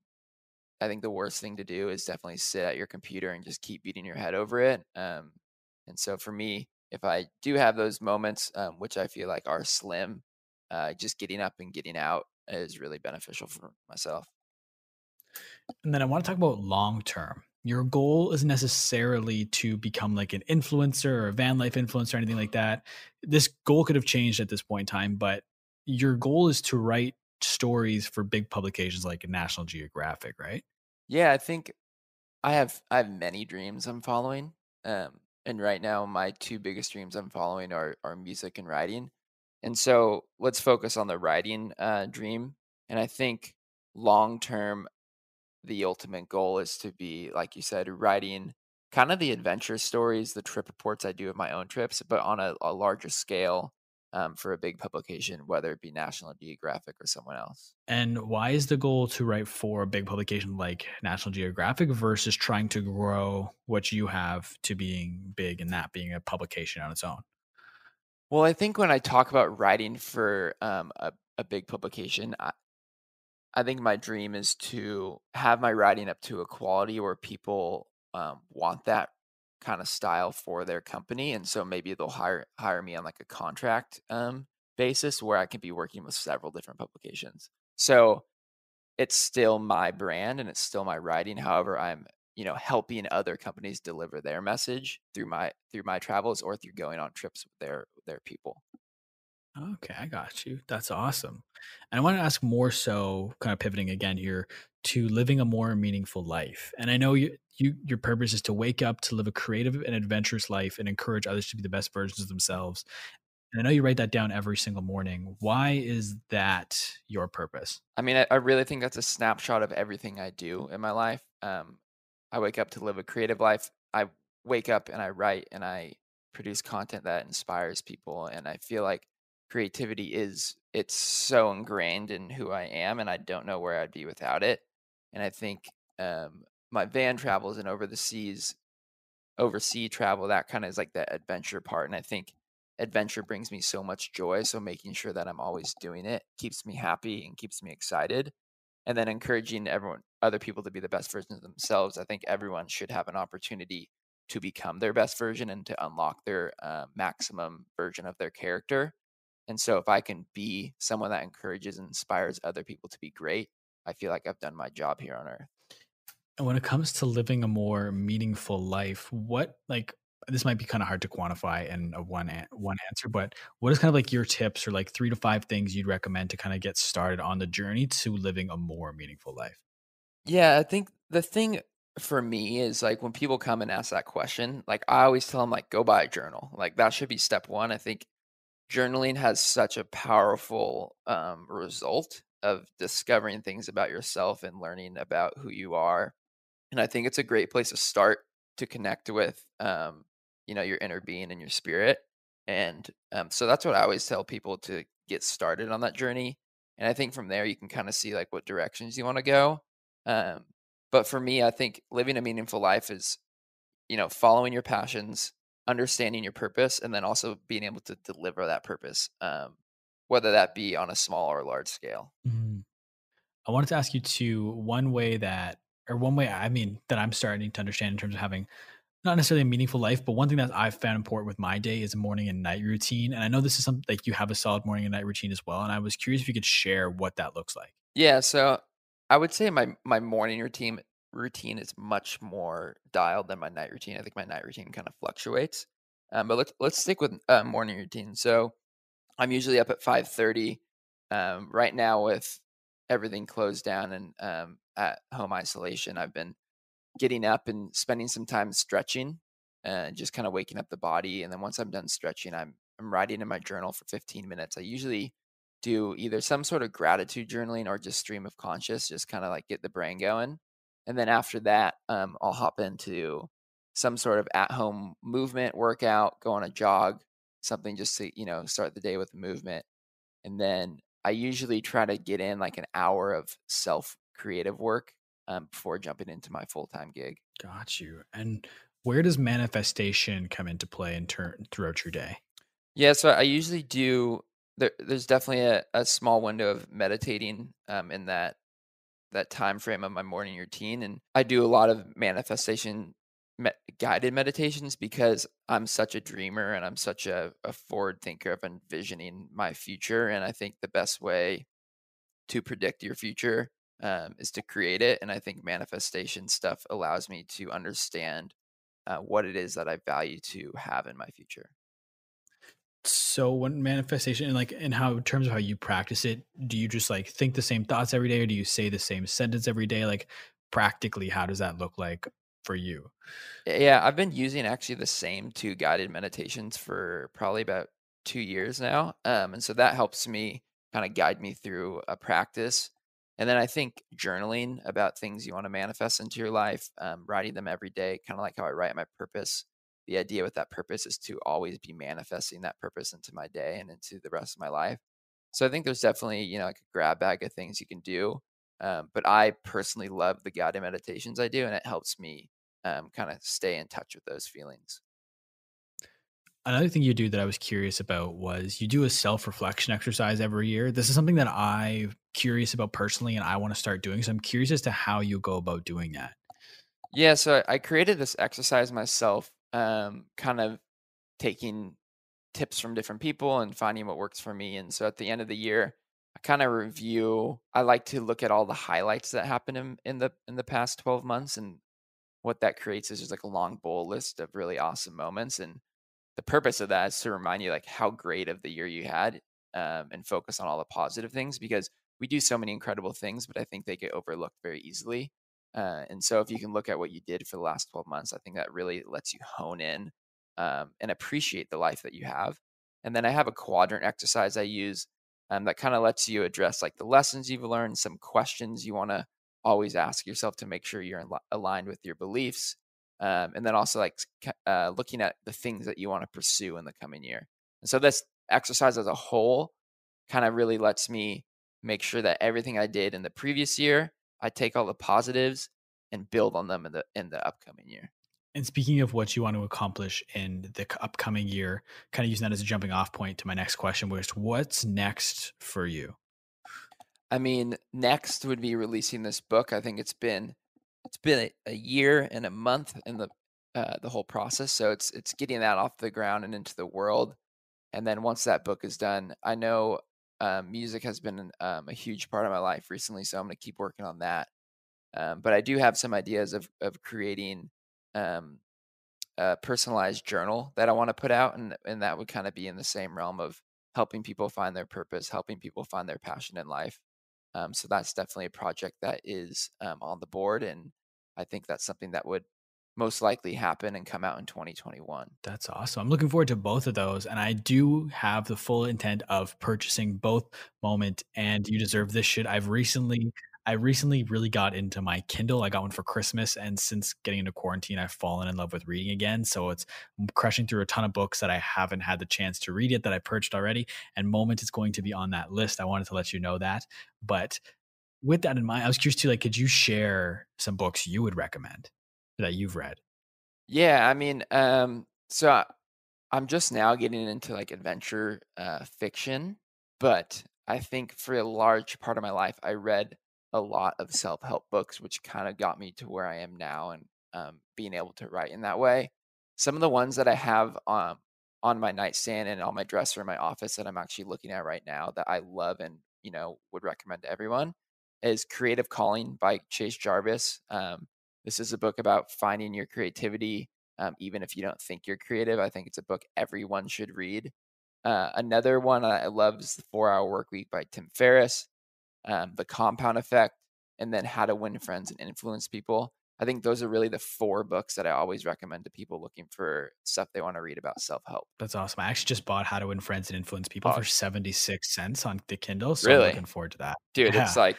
I think the worst thing to do is definitely sit at your computer and just keep beating your head over it. And so for me, if I do have those moments, which I feel like are slim, just getting up and getting out is really beneficial for myself. And then I want to talk about long term. Your goal isn't necessarily to become like an influencer or a van life influencer or anything like that. This goal could have changed at this point in time, but your goal is to write stories for big publications like National Geographic, right? Yeah, I think I have many dreams I'm following. And right now my two biggest dreams I'm following are music and writing. And so let's focus on the writing dream. And I think long term the ultimate goal is to be, like you said, writing kind of the adventure stories, the trip reports I do of my own trips, but on a larger scale for a big publication, whether it be National Geographic or someone else. And why is the goal to write for a big publication like National Geographic versus trying to grow what you have to being big and that being a publication on its own? Well, I think when I talk about writing for a big publication, I think my dream is to have my writing up to a quality where people want that kind of style for their company, and so maybe they'll hire me on like a contract basis where I can be working with several different publications. So it's still my brand and it's still my writing. However, I'm helping other companies deliver their message through my travels or through going on trips with their people. Okay, I got you. That's awesome. And I want to ask more so, kind of pivoting again here to living a more meaningful life. And I know your purpose is to wake up to live a creative and adventurous life and encourage others to be the best versions of themselves. And I know you write that down every single morning. Why is that your purpose? I mean, I really think that's a snapshot of everything I do in my life. I wake up to live a creative life. I wake up and I write and I produce content that inspires people. And I feel like creativity it's so ingrained in who I am, and I don't know where I'd be without it. And I think um, my van travels and over the seas oversea travel, that kinda is like the adventure part, and I think adventure brings me so much joy, so making sure that I'm always doing it keeps me happy and keeps me excited, and then encouraging other people to be the best versions of themselves. I think everyone should have an opportunity to become their best version and to unlock their, maximum version of their character, and so if I can be someone that encourages and inspires other people to be great, I feel like I've done my job here on Earth. And when it comes to living a more meaningful life, what like this might be kind of hard to quantify in a one answer, but what is kind of like your tips or like 3 to 5 things you'd recommend to kind of get started on the journey to living a more meaningful life? Yeah, I think the thing for me is like when people come and ask that question, like I always tell them like go buy a journal. Like that should be step one. I think journaling has such a powerful result. of discovering things about yourself and learning about who you are. And I think it's a great place to start to connect with, your inner being and your spirit. And so that's what I always tell people to get started on that journey. And I think from there you can kind of see like what directions you want to go. Um, but for me, I think living a meaningful life is, following your passions, understanding your purpose, and then also being able to deliver that purpose, whether that be on a small or large scale. Mhm. I wanted to ask you too, one way I mean that I'm starting to understand in terms of having not necessarily a meaningful life, but one thing that I've found important with my day is a morning and night routine. And I know this is something like you have a solid morning and night routine as well. And I was curious if you could share what that looks like. Yeah, so I would say my morning routine is much more dialed than my night routine. I think my night routine kind of fluctuates. But let's stick with morning routine. So I'm usually up at 5:30. Right now, with everything closed down and at home isolation, I've been getting up and spending some time stretching and just kind of waking up the body. And then once I'm done stretching, I'm writing in my journal for 15 minutes. I usually do either some sort of gratitude journaling or just stream of conscious, just kind of like get the brain going. And then after that, I'll hop into some sort of at home movement workout, go on a jog, something just to, start the day with movement. And then I usually try to get in like an hour of self creative work before jumping into my full time gig. Got you. And where does manifestation come into play in turn throughout your day? Yeah, so I usually do. There's definitely a small window of meditating in that time frame of my morning routine, and I do a lot of manifestation guided meditations because I'm such a dreamer and I'm such a forward thinker of envisioning my future. And I think the best way to predict your future is to create it. And I think manifestation stuff allows me to understand what it is that I value to have in my future. So when manifestation and in how in terms of how you practice it, do you just like think the same thoughts every day or do you say the same sentence every day? Like practically, how does that look like for you? Yeah, I've been using actually the same two guided meditations for probably about 2 years now. And so that helps me kind of guide me through a practice. And then I think journaling about things you want to manifest into your life, writing them every day, kind of like how I write my purpose. The idea with that purpose is to always be manifesting that purpose into my day and into the rest of my life. So I think there's definitely, like a grab bag of things you can do. But I personally love the guided meditations I do, and it helps me kind of stay in touch with those feelings. Another thing you do that I was curious about was you do a self-reflection exercise every year. This is something that I'm curious about personally and I want to start doing. So I'm curious as to how you go about doing that. Yeah, so I created this exercise myself, kind of taking tips from different people and finding what works for me. And so at the end of the year, I kind of review. I like to look at all the highlights that happened in the past 12 months, and what that creates is just like a long bowl list of really awesome moments. And the purpose of that is to remind you like how great of the year you had, and focus on all the positive things because we do so many incredible things, but I think they get overlooked very easily. And so if you can look at what you did for the last 12 months, I think that really lets you hone in, and appreciate the life that you have. And then I have a quadrant exercise I use, that kind of lets you address like the lessons you've learned, some questions you want to always ask yourself to make sure you're aligned with your beliefs, and then also like looking at the things that you want to pursue in the coming year. And so this exercise as a whole kind of really lets me make sure that everything I did in the previous year, I take all the positives and build on them in the upcoming year. And speaking of what you want to accomplish in the upcoming year, kind of using that as a jumping off point to my next question, which is what's next for you? I mean, next would be releasing this book. I think it's been a year and a month in the whole process, so it's getting that off the ground and into the world. And then once that book is done, I know music has been a huge part of my life recently, so I'm going to keep working on that. But I do have some ideas of creating um, a personalized journal that I want to put out, and that would kind of be in the same realm of helping people find their purpose, helping people find their passion in life. So that's definitely a project that is on the board, and I think that's something that would most likely happen and come out in 2021. That's awesome. I'm looking forward to both of those, and I do have the full intent of purchasing both Moment and You Deserve This Shit. I recently really got into my Kindle. I got one for Christmas, and since getting into quarantine, I've fallen in love with reading again. So it's crushing through a ton of books that I haven't had the chance to read yet that I purchased already, and Moment is going to be on that list. I wanted to let you know that. But with that in mind, I was curious to like, could you share some books you would recommend that you've read? Yeah, I mean, I'm just now getting into like adventure fiction, but I think for a large part of my life, I read a lot of self-help books, which kind of got me to where I am now and being able to write in that way. Some of the ones that I have on my nightstand and on my dresser in my office that I'm actually looking at right now that I love and would recommend to everyone is Creative Calling by Chase Jarvis. This is a book about finding your creativity even if you don't think you're creative. I think it's a book everyone should read. Another one I love is The 4 Hour Work Week by Tim Ferriss, The Compound Effect, and then How to Win Friends and Influence People. I think those are really the four books that I always recommend to people looking for stuff they want to read about self help. That's awesome. I actually just bought How to Win Friends and Influence People Oh, for 76 cents on the Kindle, so I'm looking really? forward to that. Dude, it's Yeah. like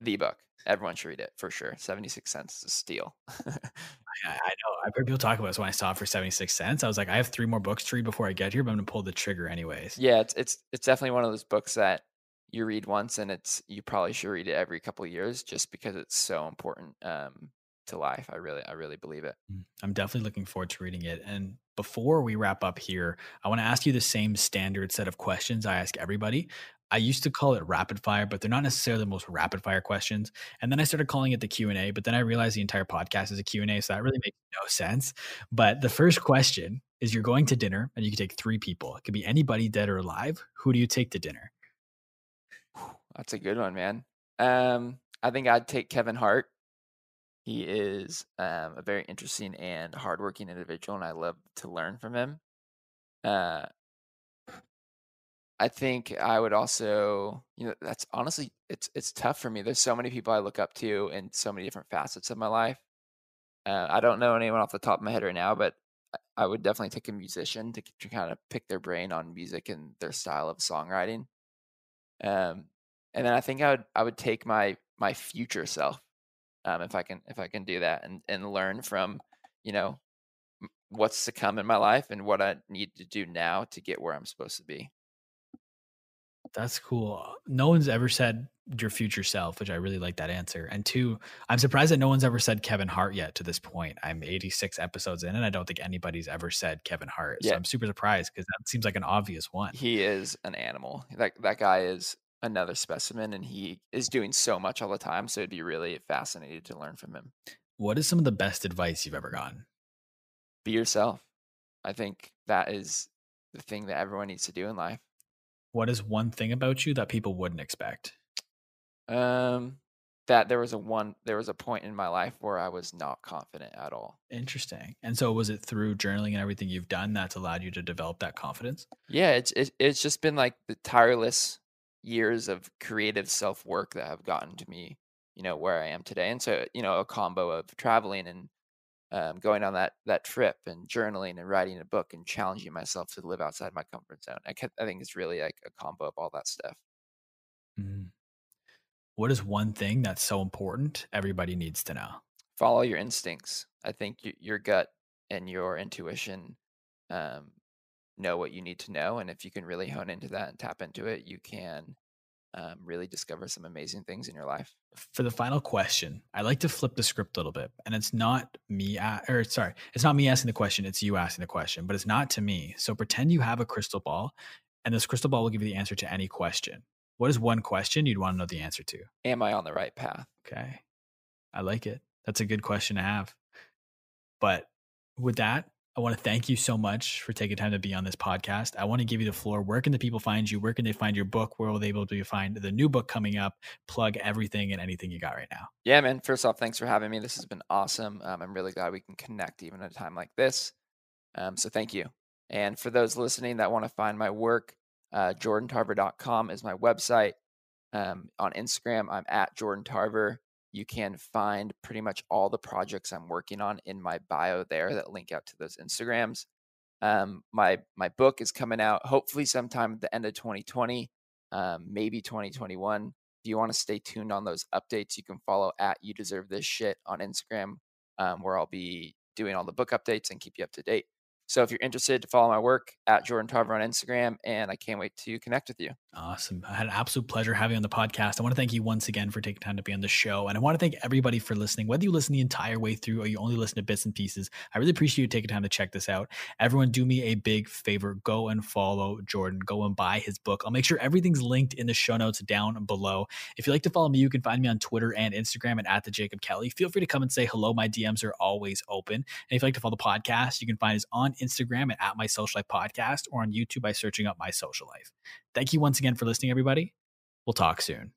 the book. Everyone should read it for sure. 76 cents is a steal. I know. I've heard people talk about this when I saw it for 76 cents. I was like, I have 3 more books to read before I get here, but I'm gonna pull the trigger anyways. Yeah, it's definitely one of those books that you read once and you probably should read it every couple of years just because it's so important to life. I really believe it. I'm definitely looking forward to reading it. And before we wrap up here, I want to ask you the same standard set of questions I ask everybody. I used to call it rapid fire, but they're not necessarily the most rapid fire questions. And then I started calling it the Q&A, but then I realized the entire podcast is a Q&A, so that really makes no sense. But the first question is you're going to dinner and you can take 3 people. It could be anybody dead or alive. Who do you take to dinner? That's a good one, man. I think I'd take Kevin Hart. He is a very interesting and hardworking individual, and I love to learn from him. Uh, I think I would also, that's honestly, it's tough for me. There's so many people I look up to in so many different facets of my life. I don't know anyone off the top of my head right now, but I would definitely take a musician to kind of pick their brain on music and their style of songwriting. Um, and then I think I would take my future self, if I can do that and learn from, you know, what's to come in my life and what I need to do now to get where I'm supposed to be. That's cool. No one's ever said your future self, which I really like that answer. And 2, I'm surprised that no one's ever said Kevin Hart yet to this point. I'm 86 episodes in, and I don't think anybody's ever said Kevin Hart. So Yeah, I'm super surprised because that seems like an obvious one. he is an animal. That guy is another specimen, and he is doing so much all the time. So it'd be really fascinating to learn from him. What is some of the best advice you've ever gotten? Be yourself. I think that is the thing that everyone needs to do in life. What is one thing about you that people wouldn't expect? Um, that there was a point in my life where I was not confident at all. Interesting. And so was it through journaling and everything you've done that's allowed you to develop that confidence? Yeah, it's just been like the tireless years of creative self work that have gotten to me, where I am today. And so, a combo of traveling and going on that trip and journaling and writing a book and challenging myself to live outside my comfort zone. I think it's really like a combo of all that stuff. Mhm. What is one thing that's so important everybody needs to know? Follow your instincts. I think your gut and your intuition um, know what you need to know, and if you can really hone into that and tap into it, you can really discover some amazing things in your life. For the final question, I like to flip the script a little bit, and it's not me, or sorry, it's not me asking the question. It's you asking the question, but it's not to me. So pretend you have a crystal ball, and this crystal ball will give you the answer to any question. What is one question you'd want to know the answer to? Am I on the right path? Okay, I like it. That's a good question to have. But with that, I want to thank you so much for taking time to be on this podcast. I want to give you the floor. Where can the people find you? Where can they find your book? Where will they be able to find the new book coming up? Plug everything and anything you got right now. Yeah, man. First off, thanks for having me. This has been awesome. I'm really glad we can connect even at a time like this. So thank you. And for those listening that want to find my work, jordantarver.com is my website. On Instagram, I'm at Jordan Tarver. You can find pretty much all the projects I'm working on in my bio there that link out to those Instagrams. My book is coming out hopefully sometime at the end of 2020, maybe 2021. If you want to stay tuned on those updates, you can follow at You Deserve This Shit on Instagram, where I'll be doing all the book updates and keep you up to date. So if you're interested to follow my work, at Jordan Tarver on Instagram, and I can't wait to connect with you. Awesome. I had an absolute pleasure having you on the podcast. I want to thank you once again for taking time to be on the show. And I want to thank everybody for listening, whether you listen the entire way through or you only listen to bits and pieces. I really appreciate you taking time to check this out. Everyone, do me a big favor. Go and follow Jordan. Go and buy his book. I'll make sure everything's linked in the show notes down below. If you'd like to follow me, you can find me on Twitter and Instagram at the Jacob Kelly. Feel free to come and say hello. My DMs are always open. And if you'd like to follow the podcast, you can find us on Instagram at My Social Life Podcast or on YouTube by searching up My Social Life. Thank you once again for listening, everybody. We'll talk soon.